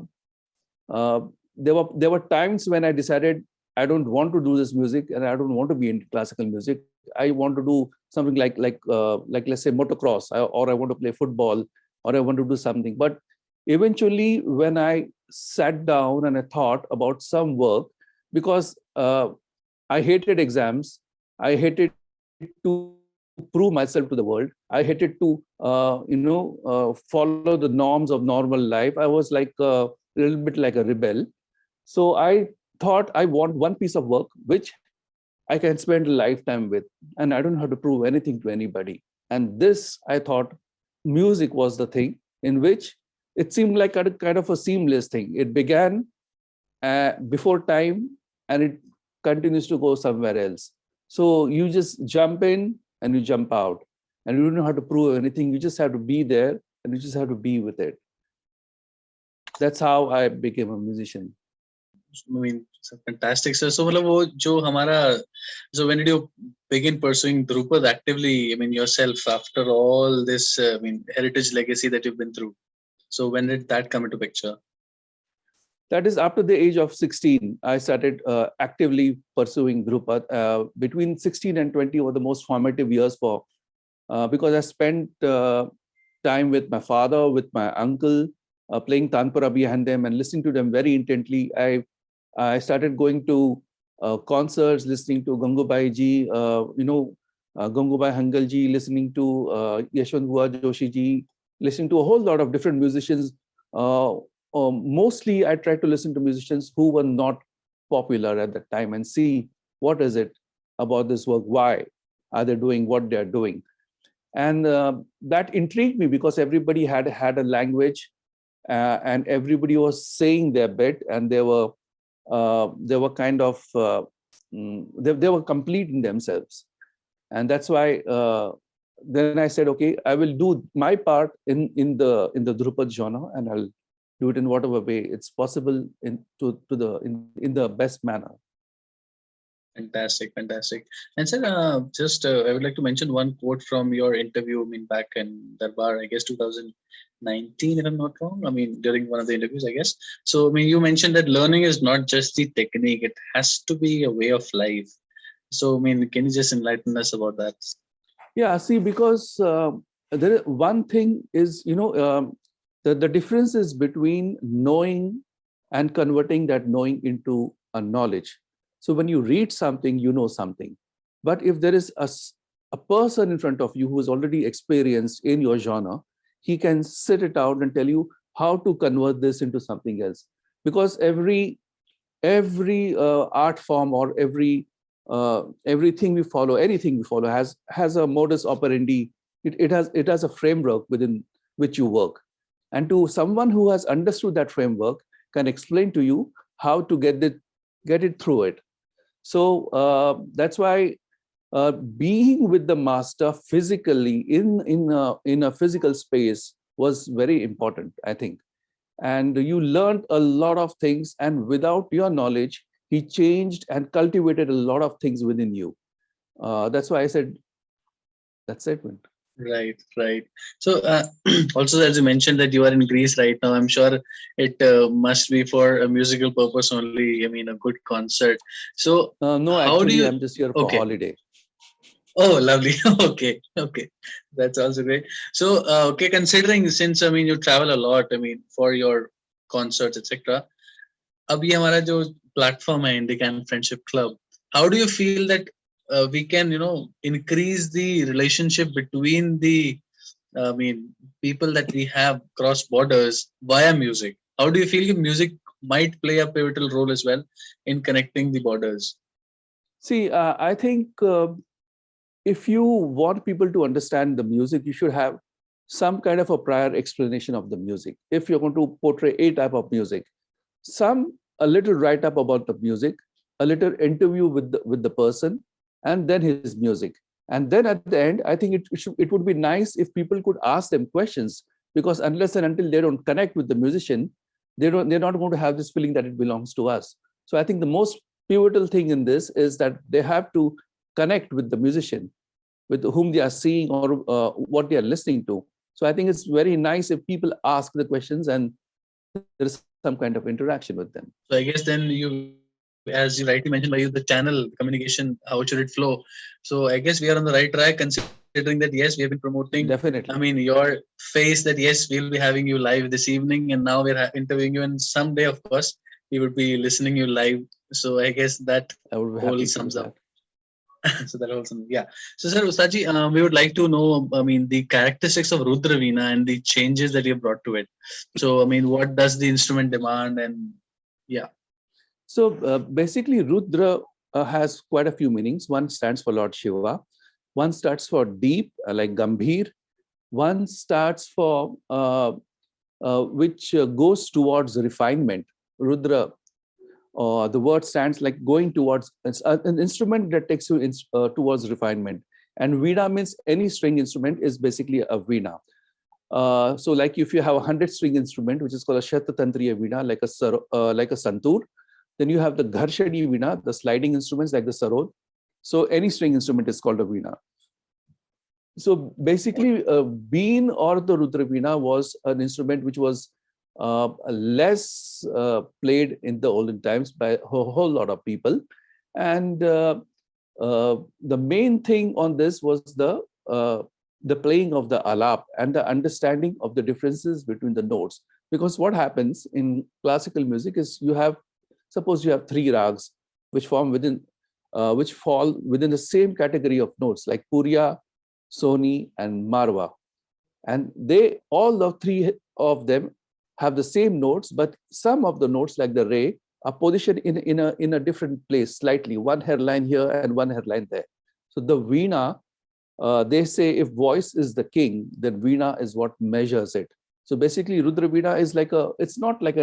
were times when I decided I don't want to do this music and I don't want to be into classical music. I want to do something like let's say motocross, or I want to play football, or I want to do something. But eventually, when I sat down and I thought about some work, because I hated exams, I hated to prove myself to the world. I hated to, follow the norms of normal life. I was like a little bit like a rebel. So I thought I want one piece of work which I can spend a lifetime with, and I don't have to prove anything to anybody. And this, I thought, music was the thing in which it seemed like a kind of a seamless thing. It began before time, and it continues to go somewhere else. So you just jump in and you jump out, and you don't have to prove anything. You just have to be there, and you just have to be with it. That's how I became a musician. I mean, it's fantastic, sir. So, मतलब वो जो हमारा, so when did you begin pursuing Drupad actively? I mean, yourself after all this, I mean, heritage legacy that you've been through. So, when did that come into picture? That is after the age of 16, I started actively pursuing Drupad. Between 16 and 20 were the most formative years for, because I spent time with my father, with my uncle, playing Tanpura behind them and listening to them very intently. I started going to concerts, listening to Gangubai ji, Gangubai Hangal ji, listening to Yashwant Bua Joshi ji, listening to a whole lot of different musicians. Mostly, I tried to listen to musicians who were not popular at that time and see what is it about this work, why are they doing what they are doing. And that intrigued me because everybody had a language and everybody was saying their bit, and they were kind of they were complete in themselves. And that's why then I said, okay, I will do my part in the Drupad genre, and I'll do it in whatever way it's possible in the best manner. Fantastic, fantastic. And sir, I would like to mention one quote from your interview. I mean, back in Darbar, I guess 2019, if I'm not wrong. I mean, during one of the interviews, I guess. So, I mean, you mentioned that learning is not just the technique; it has to be a way of life. So, I mean, can you just enlighten us about that? Yeah, see, because one thing is, the difference is between knowing and converting that knowing into a knowledge. So when you read something, you know something. But if there is a person in front of you who is already experienced in your genre, he can sit it out and tell you how to convert this into something else. Because every art form or everything we follow, anything we follow has a modus operandi. It has a framework within which you work. And to someone who has understood that framework can explain to you how to get it through it. So that's why being with the master physically in a physical space was very important, I think. And you learned a lot of things, and without your knowledge, he changed and cultivated a lot of things within you. That's why I said that statement. Right. So also, as you mentioned that you are in Greece right now, I'm sure it must be for a musical purpose only. I mean, a good concert. So no, how actually, do you? I'm just here for holiday. Oh, lovely. Okay, that's also great. So okay, considering, since I mean you travel a lot, I mean for your concerts, etc. अब ये हमारा जो platform है INDICAN Friendship Club, how do you feel that we can increase the relationship between the people that we have cross borders via music? How do you feel music might play a pivotal role as well in connecting the borders? See, I think if you want people to understand the music, you should have some kind of a prior explanation of the music. If you're going to portray a type of music, a little write-up about the music, a little interview with the person, and then his music. And then at the end, I think it would be nice if people could ask them questions, because unless and until they don't connect with the musician, they're not going to have this feeling that it belongs to us. So I think the most pivotal thing in this is that they have to connect with the musician, with whom they are seeing or what they are listening to. So I think it's very nice if people ask the questions and there is some kind of interaction with them. So I guess then as you rightly mentioned, by you, the channel communication, how should it flow? So I guess we are on the right track, considering that yes, we have been promoting. Definitely. I mean, your face that yes, we'll be having you live this evening, and now we're interviewing you, and someday, of course, we would be listening you live. So I guess that I would be whole happy sums to do up. So that also, yeah. So, sir, Ustadji, we would like to know, I mean, the characteristics of Rudra Veena and the changes that you have brought to it. So, I mean, what does the instrument demand? And yeah. So basically, Rudra has quite a few meanings. One stands for Lord Shiva. One starts for deep, like Gambhir. One starts for which goes towards refinement. Rudra, the word stands like going towards, it's an instrument that takes you towards refinement. And Veena means any string instrument is basically a Veena. So like if you have a 100-string instrument, which is called a Shatatantriya Veena, like a Santur, then you have the Gharshani Veena, the sliding instruments like the Sarod. So any string instrument is called a Veena. So basically, Been or the Rudra Veena was an instrument which was less played in the olden times by a whole lot of people. And the main thing on this was the playing of the alap and the understanding of the differences between the notes. Because what happens in classical music is suppose you have 3 rags which fall within the same category of notes like Puriya, Soni, and Marwa. And all the 3 of them have the same notes, but some of the notes like the Re are positioned in a different place slightly, one hairline here and one hairline there. So the Veena, they say if voice is the king, then Veena is what measures it. So basically Rudra Veena is it's not like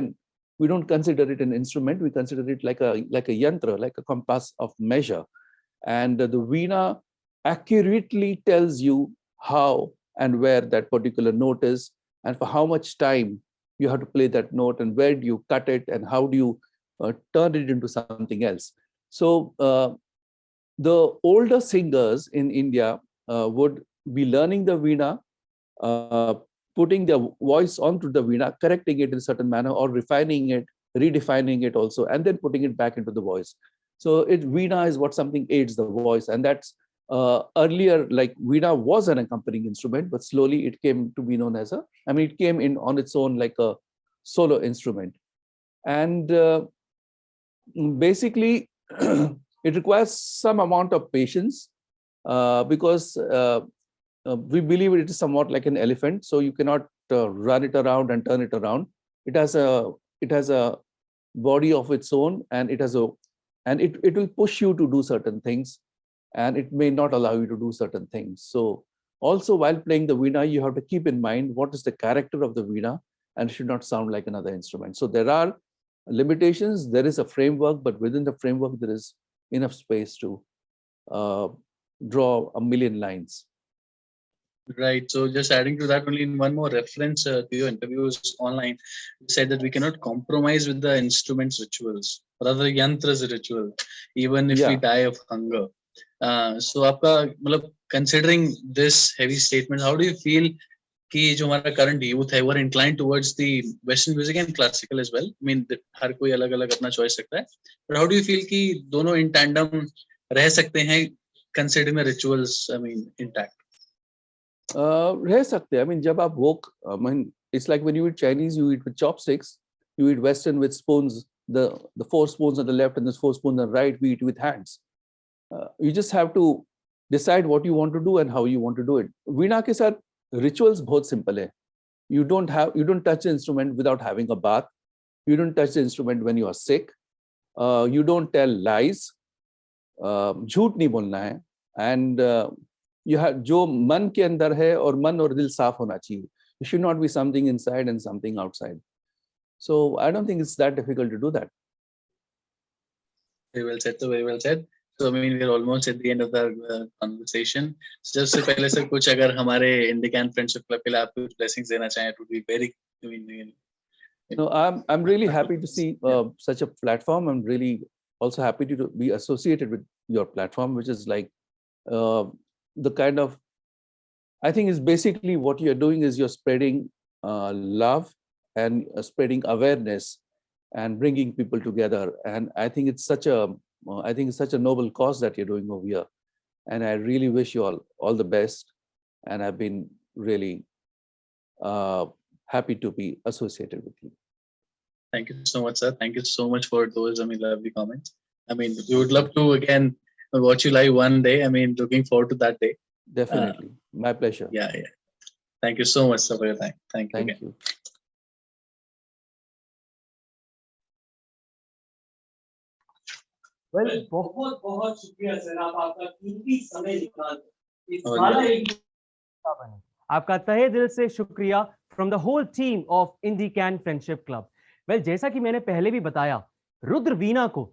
we don't consider it an instrument, we consider it like a yantra, like a compass of measure. And the Veena accurately tells you how and where that particular note is, and for how much time you have to play that note, and where do you cut it, and how do you turn it into something else. So the older singers in India would be learning the Veena, putting their voice onto the Veena, correcting it in a certain manner, or refining it, redefining it also, and then putting it back into the voice. So Veena is what something aids the voice, and that's earlier, like Veena was an accompanying instrument, but slowly it came to be known as it came in on its own like a solo instrument. And basically, it requires some amount of patience because we believe it is somewhat like an elephant, so you cannot run it around and turn it around. It has a body of its own, and it will push you to do certain things, and it may not allow you to do certain things. So also while playing the Veena, you have to keep in mind what is the character of the Veena, and it should not sound like another instrument. So there are limitations, there is a framework, but within the framework, there is enough space to draw a million lines. Right. So just adding to that, only in one more reference to your interviews online, you said that we cannot compromise with the instrument's rituals, rather yantra's ritual, even if we die of hunger. So आपका considering this heavy statement, how do you feel कि जो हमारा current youth है, were inclined towards the Western music and classical as well? I mean, हर कोई अलग-अलग अपना choice रखता है. But how do you feel कि दोनों in tandem रह सकते हैं, considering the rituals, intact? रह सकते हैं. जब आप wok, it's like when you eat Chinese, you eat with chopsticks. You eat Western with spoons. The 4 spoons on the left and the 4 spoons on the right, we eat with hands. You just have to decide what you want to do and how you want to do it. Veena के साथ rituals बहुत simple है. You don't touch the instrument without having a bath. You don't touch the instrument when you are sick. You don't tell lies. झूठ नहीं बोलना है. And you have जो मन के अंदर है, और मन और दिल साफ होना चाहिए. It should not be something inside and something outside. So I don't think it's that difficult to do that. Very well said. So very well said. So we're almost at the end of the conversation. So just से पहले sir कुछ अगर हमारे INDICAN Friendship Club के लिए आप कुछ blessings देना चाहें, it would be very. I'm really happy to see such a platform. I'm really also happy to be associated with your platform, which is like the kind of, I think is basically what you're doing is you're spreading love and spreading awareness and bringing people together. And I think it's such a noble cause that you're doing over here. And I really wish you all the best. And I've been really happy to be associated with you. Thank you so much, sir. Thank you so much for those lovely comments. We would love to again watch you live one day. I mean, looking forward to that day. Definitely. My pleasure. Yeah, yeah. Thank you so much, sir, for your time. Thank you again. Thank you. Well बहुत बहुत शुक्रिया sir, आप आपका कीमती समय निकाल इस और गाला का बने। आपका तहे दिल से शुक्रिया from the whole team of Indican friendship club. Well, जैसा कि मैंने पहले भी बताया, रुद्र वीणा को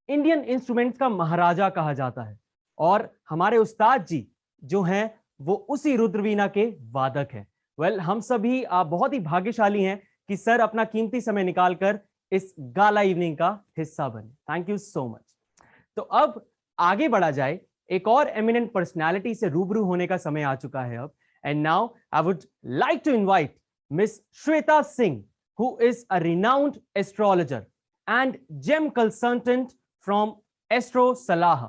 इंडियन इंस्ट्रूमेंट्स का महाराजा कहा जाता है और हमारे उस्ताद जी जो हैं वो उसी रुद्र वीणा के वादक हैं। वेल, हम सभी बहुत ही भाग्यशाली हैं कि सर अपना कीमती समय निकालकर इस गाला इवनिंग का हिस्सा बने। Thank you so much. तो अब आगे बढ़ा जाए, एक और एमिनेंट पर्सनालिटी से रूबरू होने का समय आ चुका है अब। And now I would like to invite miss Shweta Singh, who is a renowned astrologer and gem consultant from Astro Salaha.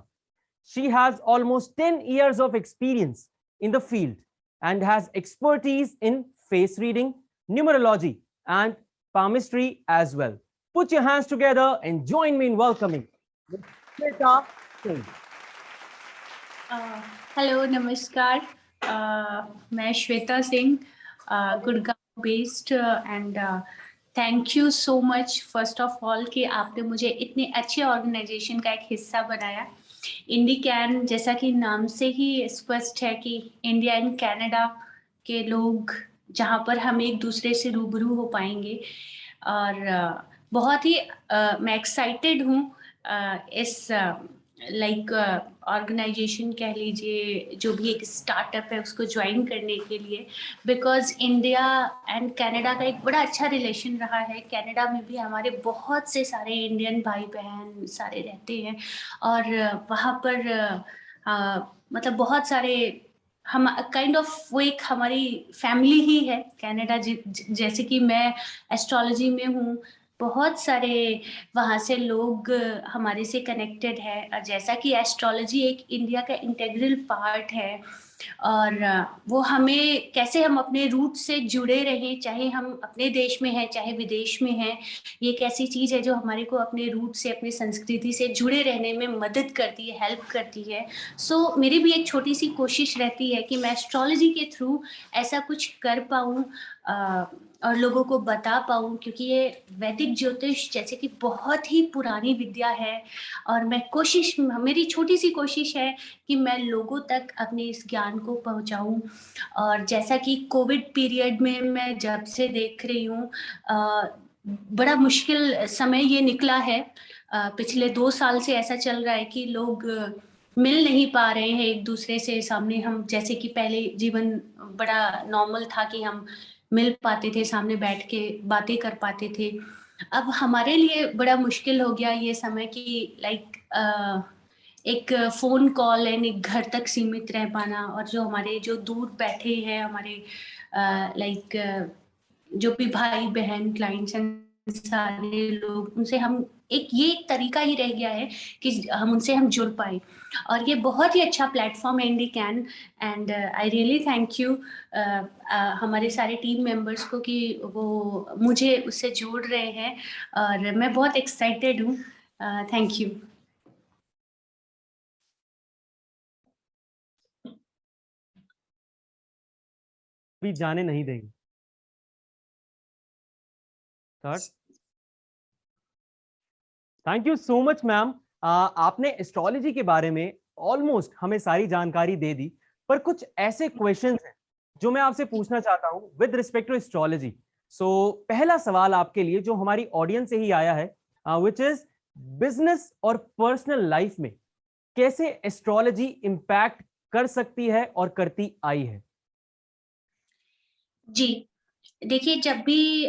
She has almost 10 years of experience in the field and has expertise in face reading, numerology, and palmistry as well. Put your hands together and join me in welcoming Shweta Singh. Hello, नमस्कार। मैं Shweta Singh, Gurgaon based, and thank you so much first of all कि आपने मुझे इतने अच्छे organisation का एक हिस्सा बनाया। इंडिकैन, जैसा कि नाम से ही स्पष्ट है कि इंडिया एंड कनाडा के लोग जहाँ पर हम एक दूसरे से रूबरू हो पाएंगे, और बहुत ही मैं एक्साइटेड हूँ इस ऑर्गेनाइजेशन कह लीजिए, जो भी एक स्टार्टअप है उसको ज्वाइन करने के लिए, बिकॉज इंडिया एंड कनाडा का एक बड़ा अच्छा रिलेशन रहा है। कनाडा में भी हमारे बहुत से सारे इंडियन भाई बहन सारे रहते हैं, और वहाँ पर मतलब बहुत सारे हम काइंड ऑफ वो एक हमारी फैमिली ही है कनाडा। जैसे कि मैं एस्ट्रोलॉजी में हूँ, बहुत सारे वहाँ से लोग हमारे से कनेक्टेड है, और जैसा कि एस्ट्रोलॉजी एक इंडिया का इंटीग्रल पार्ट है, और वो हमें कैसे हम अपने रूट से जुड़े रहें, चाहे हम अपने देश में हैं चाहे विदेश में हैं, ये एक ऐसी चीज़ है जो हमारे को अपने रूट से, अपनी संस्कृति से जुड़े रहने में मदद करती है, हेल्प करती है। सो मेरी भी एक छोटी सी कोशिश रहती है कि मैं एस्ट्रोलॉजी के थ्रू ऐसा कुछ कर पाऊँ और लोगों को बता पाऊँ, क्योंकि ये वैदिक ज्योतिष जैसे कि बहुत ही पुरानी विद्या है, और मेरी छोटी सी कोशिश है कि मैं लोगों तक अपने इस ज्ञान को पहुंचाऊं। और जैसा कि कोविड पीरियड में मैं जब से देख रही हूँ, बड़ा मुश्किल समय ये निकला है। पिछले 2 साल से ऐसा चल रहा है कि लोग मिल नहीं पा रहे हैं एक दूसरे से सामने। हम जैसे कि पहले जीवन बड़ा नॉर्मल था कि हम मिल पाते थे, सामने बैठ के बातें कर पाते थे। अब हमारे लिए बड़ा मुश्किल हो गया ये समय कि एक फ़ोन कॉल एंड एक घर तक सीमित रह पाना, और जो हमारे जो दूर बैठे हैं हमारे जो भी भाई बहन क्लाइंट्स हैं, सारे लोग, उनसे हम ये एक तरीका ही रह गया है कि हम उनसे जुड़ पाए, और ये बहुत ही अच्छा प्लेटफॉर्म है Indican. And I really thank you हमारे सारे टीम मेंबर्स को कि वो मुझे उससे जोड़ रहे हैं, और मैं बहुत एक्साइटेड हूँ। Thank you. भी जाने नहीं देंगे sir. Thank you so much ma'am. आपने एस्ट्रोलॉजी के बारे में ऑलमोस्ट हमें सारी जानकारी दे दी, पर कुछ ऐसे क्वेश्चंस हैं जो मैं आपसे पूछना चाहता हूं विद रिस्पेक्ट टू एस्ट्रोलॉजी। सो पहला सवाल आपके लिए जो हमारी ऑडियंस से ही आया है, विच इज बिजनेस और पर्सनल लाइफ में कैसे एस्ट्रोलॉजी इंपैक्ट कर सकती है और करती आई है? जी देखिए, जब भी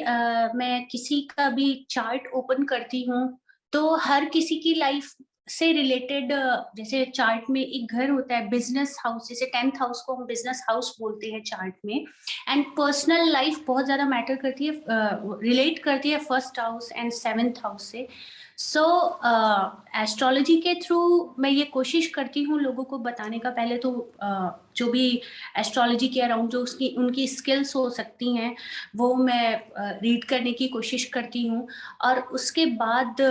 मैं किसी का भी चार्ट ओपन करती हूँ तो हर किसी की लाइफ से रिलेटेड, जैसे चार्ट में एक घर होता है बिजनेस हाउस, जैसे 10th हाउस को हम बिजनेस हाउस बोलते हैं चार्ट में, एंड पर्सनल लाइफ बहुत ज्यादा मैटर करती है, रिलेट करती है 1st house and 7th house से। सो एस्ट्रोलॉजी के थ्रू मैं ये कोशिश करती हूँ लोगों को बताने का, पहले तो जो भी एस्ट्रोलॉजी के अराउंड जो उनकी स्किल्स हो सकती हैं वो मैं रीड करने की कोशिश करती हूँ, और उसके बाद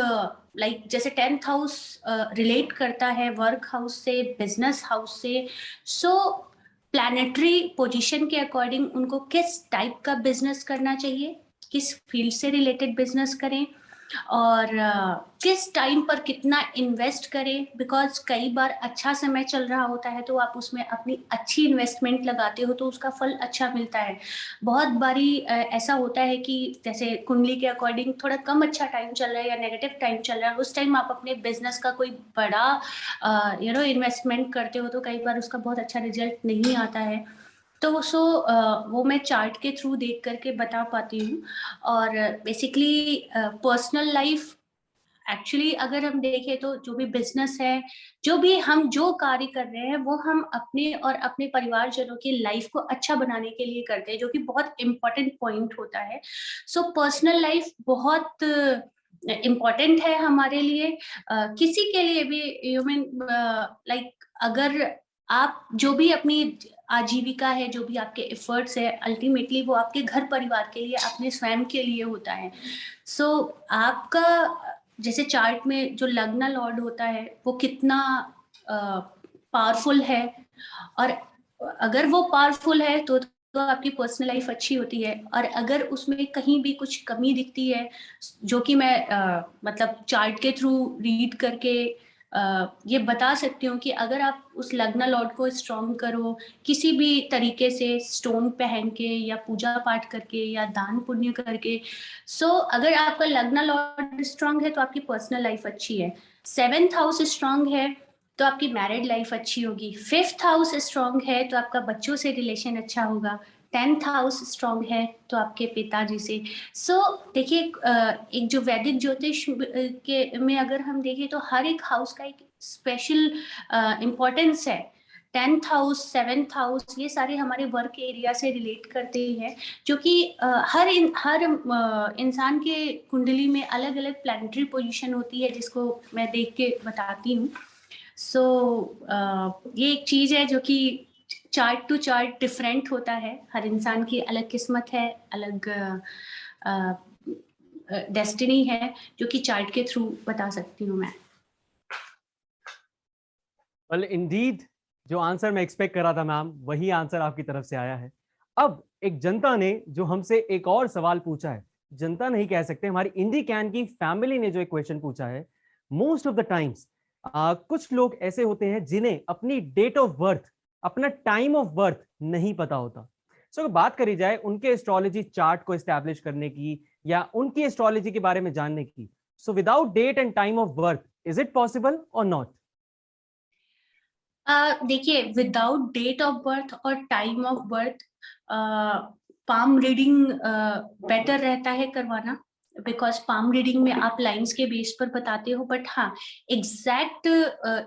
लाइक जैसे 10th हाउस रिलेट करता है वर्क हाउस से, बिजनेस हाउस से, सो प्लैनेटरी पोजीशन के अकॉर्डिंग उनको किस टाइप का बिजनेस करना चाहिए, किस फील्ड से रिलेटेड बिजनेस करें और किस टाइम पर कितना इन्वेस्ट करें, बिकॉज कई बार अच्छा समय चल रहा होता है तो आप उसमें अपनी अच्छी इन्वेस्टमेंट लगाते हो तो उसका फल अच्छा मिलता है। बहुत बारी ऐसा होता है कि जैसे कुंडली के अकॉर्डिंग थोड़ा कम अच्छा टाइम चल रहा है या नेगेटिव टाइम चल रहा है, उस टाइम आप अपने बिजनेस का कोई बड़ा इन्वेस्टमेंट करते हो तो कई बार उसका बहुत अच्छा रिजल्ट नहीं आता है। तो वो मैं चार्ट के थ्रू देख करके बता पाती हूँ। और बेसिकली पर्सनल लाइफ एक्चुअली अगर हम देखें तो जो भी बिजनेस है, जो भी हम जो कार्य कर रहे हैं वो हम अपने और अपने परिवारजनों की लाइफ को अच्छा बनाने के लिए करते हैं, जो कि बहुत इम्पोर्टेंट पॉइंट होता है। सो पर्सनल लाइफ बहुत इम्पोर्टेंट है हमारे लिए, किसी के लिए भी ह्यूमन लाइक अगर आप जो भी अपनी आजीविका है, जो भी आपके एफर्ट्स है, अल्टीमेटली वो आपके घर परिवार के लिए, अपने स्वयं के लिए होता है। सो आपका जैसे चार्ट में जो लग्न लॉर्ड होता है वो कितना पावरफुल है, और अगर वो पावरफुल है तो आपकी पर्सनल लाइफ अच्छी होती है। और अगर उसमें कहीं भी कुछ कमी दिखती है, जो कि मैं मतलब चार्ट के थ्रू रीड करके ये बता सकती हूँ कि अगर आप उस लग्न लॉर्ड को स्ट्रॉन्ग करो किसी भी तरीके से, स्टोन पहन के या पूजा पाठ करके या दान पुण्य करके, सो अगर आपका लग्न लॉर्ड स्ट्रॉन्ग है तो आपकी पर्सनल लाइफ अच्छी है। 7th हाउस स्ट्रॉन्ग है तो आपकी मैरिड लाइफ अच्छी होगी। 5th हाउस स्ट्रॉन्ग है तो आपका बच्चों से रिलेशन अच्छा होगा। 10th हाउस स्ट्रॉन्ग है तो आपके पिताजी से। सो देखिए एक जो वैदिक ज्योतिष के में अगर हम देखें तो हर एक हाउस का एक स्पेशल इम्पोर्टेंस है। 10th हाउस, 7th हाउस, ये सारे हमारे वर्क एरिया से रिलेट करते हैं, जो कि हर इंसान के कुंडली में अलग अलग प्लैनेटरी पोजीशन होती है, जिसको मैं देख के बताती हूँ। सो ये एक चीज है जो कि चार्ट टू चार्ट डिफरेंट होता है, हर इंसान की अलग किस्मत है, अलग डेस्टिनी है, जो कि चार्ट के थ्रू बता सकती हूँ मैं। वेल इंडीड, जो आंसर मैं एक्सपेक्ट कर रहा था मैम, वही आंसर आपकी तरफ से आया है। अब एक जनता ने जो हमसे एक और सवाल पूछा है, जनता नहीं कह सकते, हमारी इंडिकैन की फैमिली ने जो एक क्वेश्चन पूछा है, मोस्ट ऑफ द टाइम्स कुछ लोग ऐसे होते हैं जिन्हें अपनी डेट ऑफ बर्थ, अपना टाइम ऑफ बर्थ नहीं पता होता। सो अगर बात करी जाए उनके एस्ट्रोलॉजी चार्ट को एस्टैब्लिश करने की या उनकी एस्ट्रोलॉजी के बारे में जानने की, so without date and time of birth is it possible or not? देखिए, विदाउट डेट ऑफ बर्थ और time of birth palm reading better रहता है करवाना, बिकॉज पाम रीडिंग में आप लाइंस के बेस पर बताते हो, बट हाँ एग्जैक्ट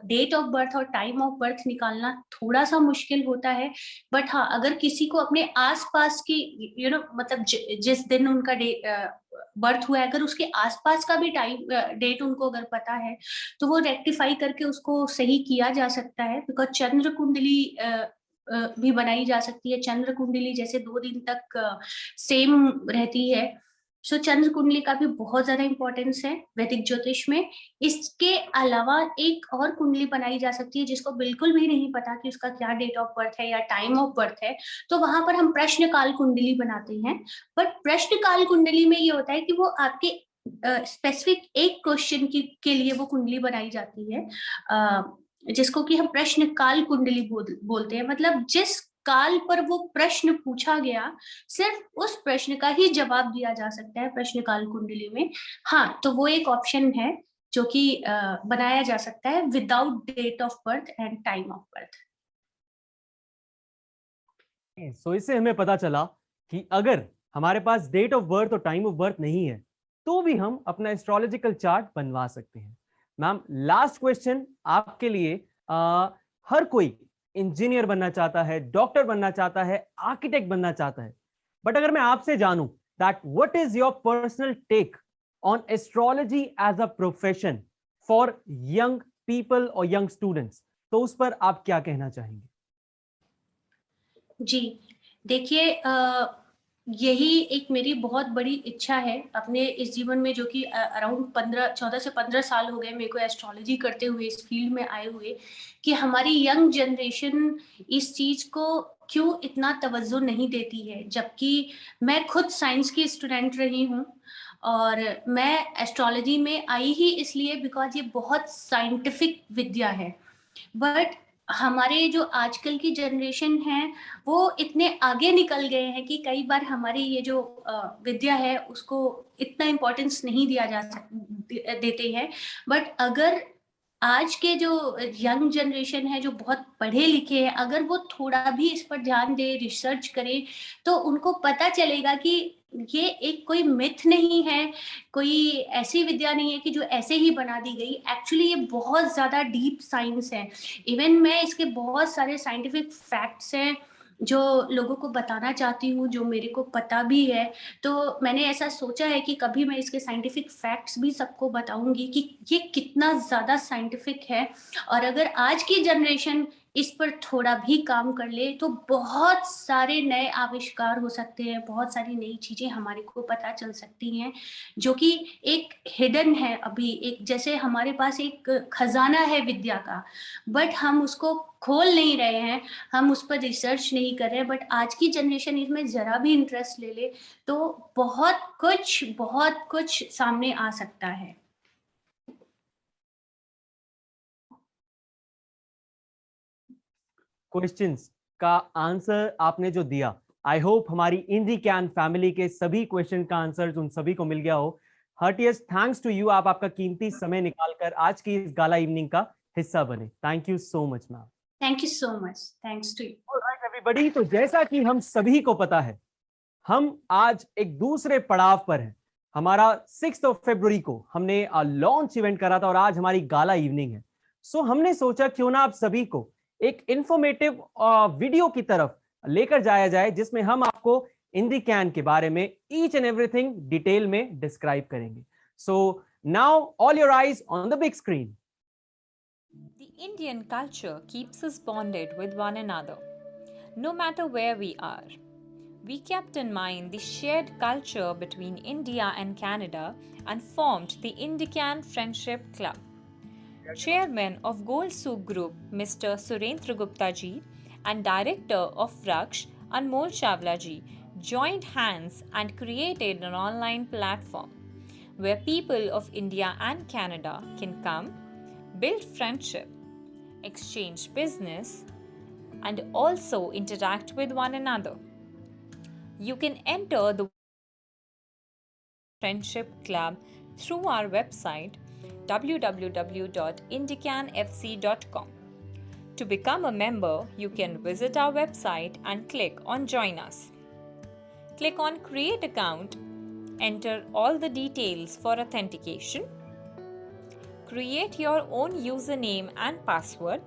डेट ऑफ बर्थ और टाइम ऑफ बर्थ निकालना थोड़ा सा मुश्किल होता है। बट हाँ, अगर किसी को अपने आसपास की मतलब जिस दिन उनका बर्थ हुआ है, अगर उसके आसपास का भी टाइम डेट उनको अगर पता है तो वो रेक्टिफाई करके उसको सही किया जा सकता है, बिकॉज चंद्र कुंडली भी बनाई जा सकती है। चंद्र कुंडली जैसे 2 दिन तक सेम रहती है, सो चंद्र कुंडली का भी बहुत ज्यादा इंपॉर्टेंस है वैदिक ज्योतिष में। इसके अलावा एक और कुंडली बनाई जा सकती है जिसको बिल्कुल भी नहीं पता कि उसका क्या डेट ऑफ बर्थ है या टाइम ऑफ बर्थ है, तो वहां पर हम प्रश्न काल कुंडली बनाते हैं। बट प्रश्न काल कुंडली में ये होता है कि वो आपके स्पेसिफिक एक क्वेश्चन के लिए वो कुंडली बनाई जाती है, जिसको कि हम प्रश्न काल कुंडली बोलते हैं। मतलब जिस काल पर वो प्रश्न पूछा गया, सिर्फ उस प्रश्न का ही जवाब दिया जा सकता है प्रश्न काल कुंडली में। हाँ, तो वो एक ऑप्शन है जो कि बनाया जा सकता है without date of birth and time of birth. So इससे हमें पता चला कि अगर हमारे पास डेट ऑफ बर्थ और टाइम ऑफ बर्थ नहीं है तो भी हम अपना एस्ट्रोलॉजिकल चार्ट बनवा सकते हैं। मैम, लास्ट क्वेश्चन आपके लिए। हर कोई इंजीनियर बनना चाहता है, डॉक्टर बनना चाहता है, आर्किटेक्ट बनना चाहता है, बट अगर मैं आपसे जानूं that what is your personal take on astrology as a profession for young people और यंग स्टूडेंट्स, तो उस पर आप क्या कहना चाहेंगे? जी देखिए, यही एक मेरी बहुत बड़ी इच्छा है अपने इस जीवन में, जो कि अराउंड 14 से 15 साल हो गए मेरे को एस्ट्रोलॉजी करते हुए, इस फील्ड में आए हुए, कि हमारी यंग जनरेशन इस चीज को क्यों इतना तवज्जो नहीं देती है, जबकि मैं खुद साइंस की स्टूडेंट रही हूँ और मैं एस्ट्रोलॉजी में आई ही इसलिए बिकॉज ये बहुत साइंटिफिक विद्या है। बट हमारे जो आजकल की जनरेशन है वो इतने आगे निकल गए हैं कि कई बार हमारी ये जो विद्या है उसको इतना इम्पोर्टेंस नहीं दिया देते हैं। बट अगर आज के जो यंग जनरेशन है जो बहुत पढ़े लिखे हैं, अगर वो थोड़ा भी इस पर ध्यान दे, रिसर्च करे, तो उनको पता चलेगा कि ये एक कोई मिथ नहीं है, कोई ऐसी विद्या नहीं है कि जो ऐसे ही बना दी गई। एक्चुअली ये बहुत ज़्यादा डीप साइंस है। इवन मैं इसके बहुत सारे साइंटिफिक फैक्ट्स हैं जो लोगों को बताना चाहती हूँ, जो मेरे को पता भी है। तो मैंने ऐसा सोचा है कि कभी मैं इसके साइंटिफिक फैक्ट्स भी सबको बताऊंगी कि ये कितना ज़्यादा साइंटिफिक है। और अगर आज की जनरेशन इस पर थोड़ा भी काम कर ले तो बहुत सारे नए आविष्कार हो सकते हैं, बहुत सारी नई चीज़ें हमारे को पता चल सकती हैं जो कि एक हिडन है अभी। एक जैसे हमारे पास एक खजाना है विद्या का, बट हम उसको खोल नहीं रहे हैं, हम उस पर रिसर्च नहीं कर रहे हैं। बट आज की जनरेशन इसमें ज़रा भी इंटरेस्ट ले ले तो बहुत कुछ सामने आ सकता है। क्वेश्चंस का आंसर आपने जो दिया, आई होप हमारी इंडी कैन फैमिली के सभी क्वेश्चन का आंसर उन सभी को मिल गया हो। हार्टिएस्ट थैंक्स टू यू, आप आपका कीमती समय निकालकर आज की इस गाला इवनिंग का हिस्सा बने। Thank you so much ma'am. Thank you so much, thanks to you. Alright everybody, तो जैसा कि हम सभी को पता है, हम आज एक दूसरे पड़ाव पर हैं। हमारा 6 फरवरी को हमने लॉन्च इवेंट करा था और आज हमारी गाला इवनिंग है। सो हमने सोचा क्यों ना आप सभी को एक इंफॉर्मेटिव वीडियो की तरफ लेकर जाया जाए, जिसमें हम आपको इंडिकैन के बारे में ईच एंड एवरीथिंग डिटेल में डिस्क्राइब करेंगे। So now all your eyes on the big screen. The Indian culture keeps us bonded with one another, no matter where we are. We kept in mind the shared culture between India and Canada and formed the INDICAN Friendship Club. Chairman of Gold Souk Group, Mr. Surendra Gupta ji, and Director of Raksh, Anmol Chawla ji, joined hands and created an online platform where people of India and Canada can come, build friendship, exchange business, and also interact with one another. You can enter the Friendship Club through our website www.indicanfc.com. To become a member, you can visit our website and click on Join Us. Click on Create Account, enter all the details for authentication, create your own username and password,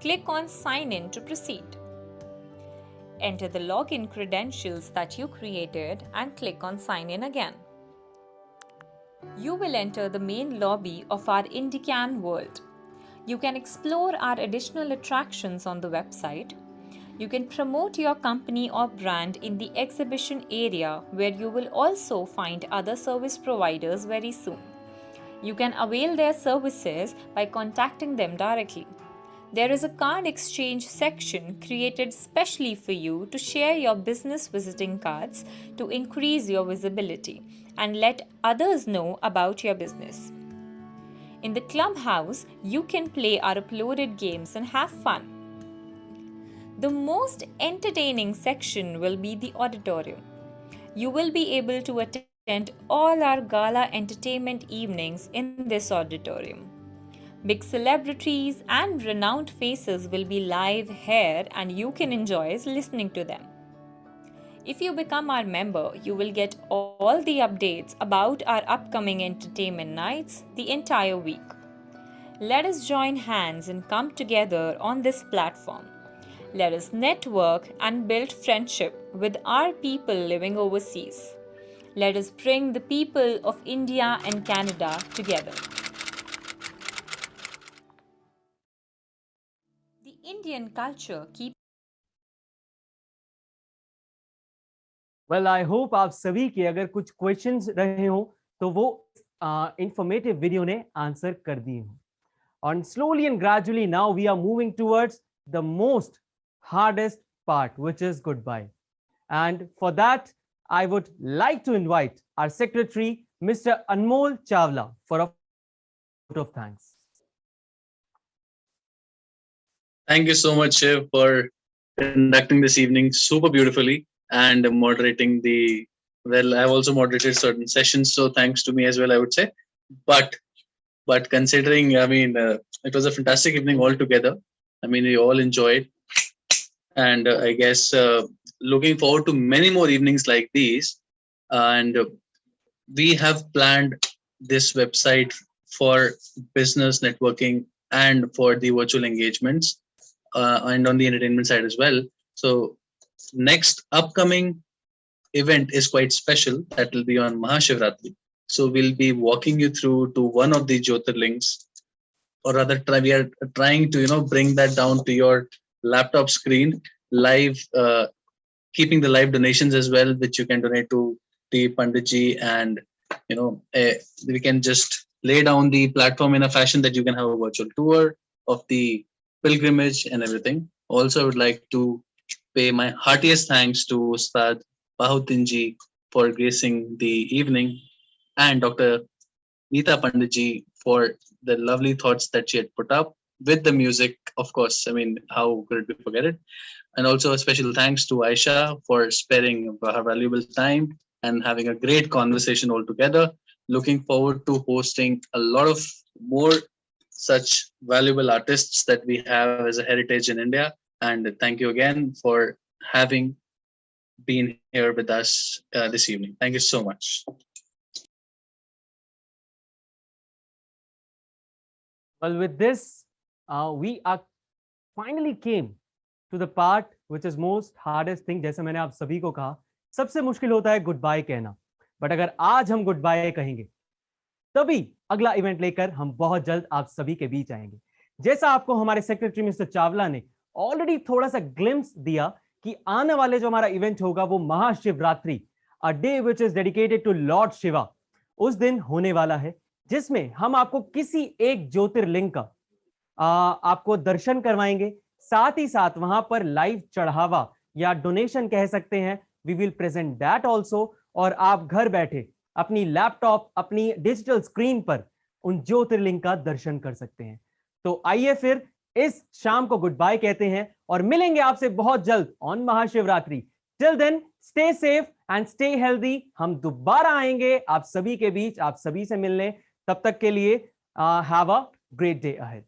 click on Sign In to proceed. Enter the login credentials that you created and click on Sign In again. You will enter the main lobby of our INDICAN world. You can explore our additional attractions on the website. You can promote your company or brand in the exhibition area, where you will also find other service providers very soon. You can avail their services by contacting them directly. There is a card exchange section created specially for you to share your business visiting cards to increase your visibility and let others know about your business. In the clubhouse, you can play our uploaded games and have fun. The most entertaining section will be the auditorium. You will be able to attend all our gala entertainment evenings in this auditorium. Big celebrities and renowned faces will be live here and you can enjoy listening to them. If you become our member, you will get all the updates about our upcoming entertainment nights the entire week. Let us join hands and come together on this platform. Let us network and build friendship with our people living overseas. Let us bring the people of India and Canada together. The Indian culture keeps well I hope आप सभी के अगर कुछ questions रहे हो तो वो informative video ने आंसर कर दिए हो. And slowly and gradually now we are moving towards the most hardest part, which is goodbye. And for that, I would like to invite our secretary, Mr. Anmol Chawla, for a vote of thanks. Thank you so much, Shiv, for conducting this evening super beautifully and moderating the. Well, I've also moderated certain sessions, so thanks to me as well, I would say. But considering, I mean, it was a fantastic evening altogether. I mean, we all enjoyed, and I guess looking forward to many more evenings like these. And we have planned this website for business networking and for the virtual engagements, and on the entertainment side as well. So next upcoming event is quite special. That will be on Mahashivratri. So we'll be walking you through to one of the Jyotirlings, or rather we are trying to bring that down to your laptop screen live, keeping the live donations as well, which you can donate to the Panditji, and we can just lay down the platform in a fashion that you can have a virtual tour of the pilgrimage and everything. Also, I would like to pay my heartiest thanks to Ustad Bahutinji for gracing the evening, and Dr. Neeta Panditji for the lovely thoughts that she had put up with the music, of course. I mean, how could we forget it? And also a special thanks to Aisha for sparing her valuable time and having a great conversation altogether. Looking forward to hosting a lot of more such valuable artists that we have as a heritage in India. And thank you again for having been here with us this evening. Thank you so much. Well, with this, we are finally came to the part which is most hardest thing. जैसे मैंने आप सभी को कहा, सबसे मुश्किल होता है गुड बाय कहना. बट अगर आज हम गुड बाय कहेंगे, तभी अगला इवेंट लेकर हम बहुत जल्द आप सभी के बीच आएंगे. जैसा आपको हमारे सेक्रेटरी मिस्टर चावला ने ऑलरेडी थोड़ा सा ग्लिम्स दिया कि आने वाले जो हमारा इवेंट होगा वो Mahashivratri, a day which is dedicated to lord Shiva, उस दिन होने वाला है, जिसमें हम आपको किसी एक ज्योतिर्लिंग का आपको दर्शन करवाएंगे. साथ ही साथ वहां पर लाइव चढ़ावा या डोनेशन कह सकते हैं, we will present that also, और आप घर बैठे अपनी लैपटॉप, अपनी डिजिटल स्क्रीन पर उन ज्योतिर्लिंग का दर्शन कर सकते हैं. तो आइए फिर इस शाम को गुड बाय कहते हैं और मिलेंगे आपसे बहुत जल्द on Mahashivratri. Till then stay safe and stay healthy. हम दोबारा आएंगे आप सभी के बीच, आप सभी से मिलने. तब तक के लिए have a great day ahead.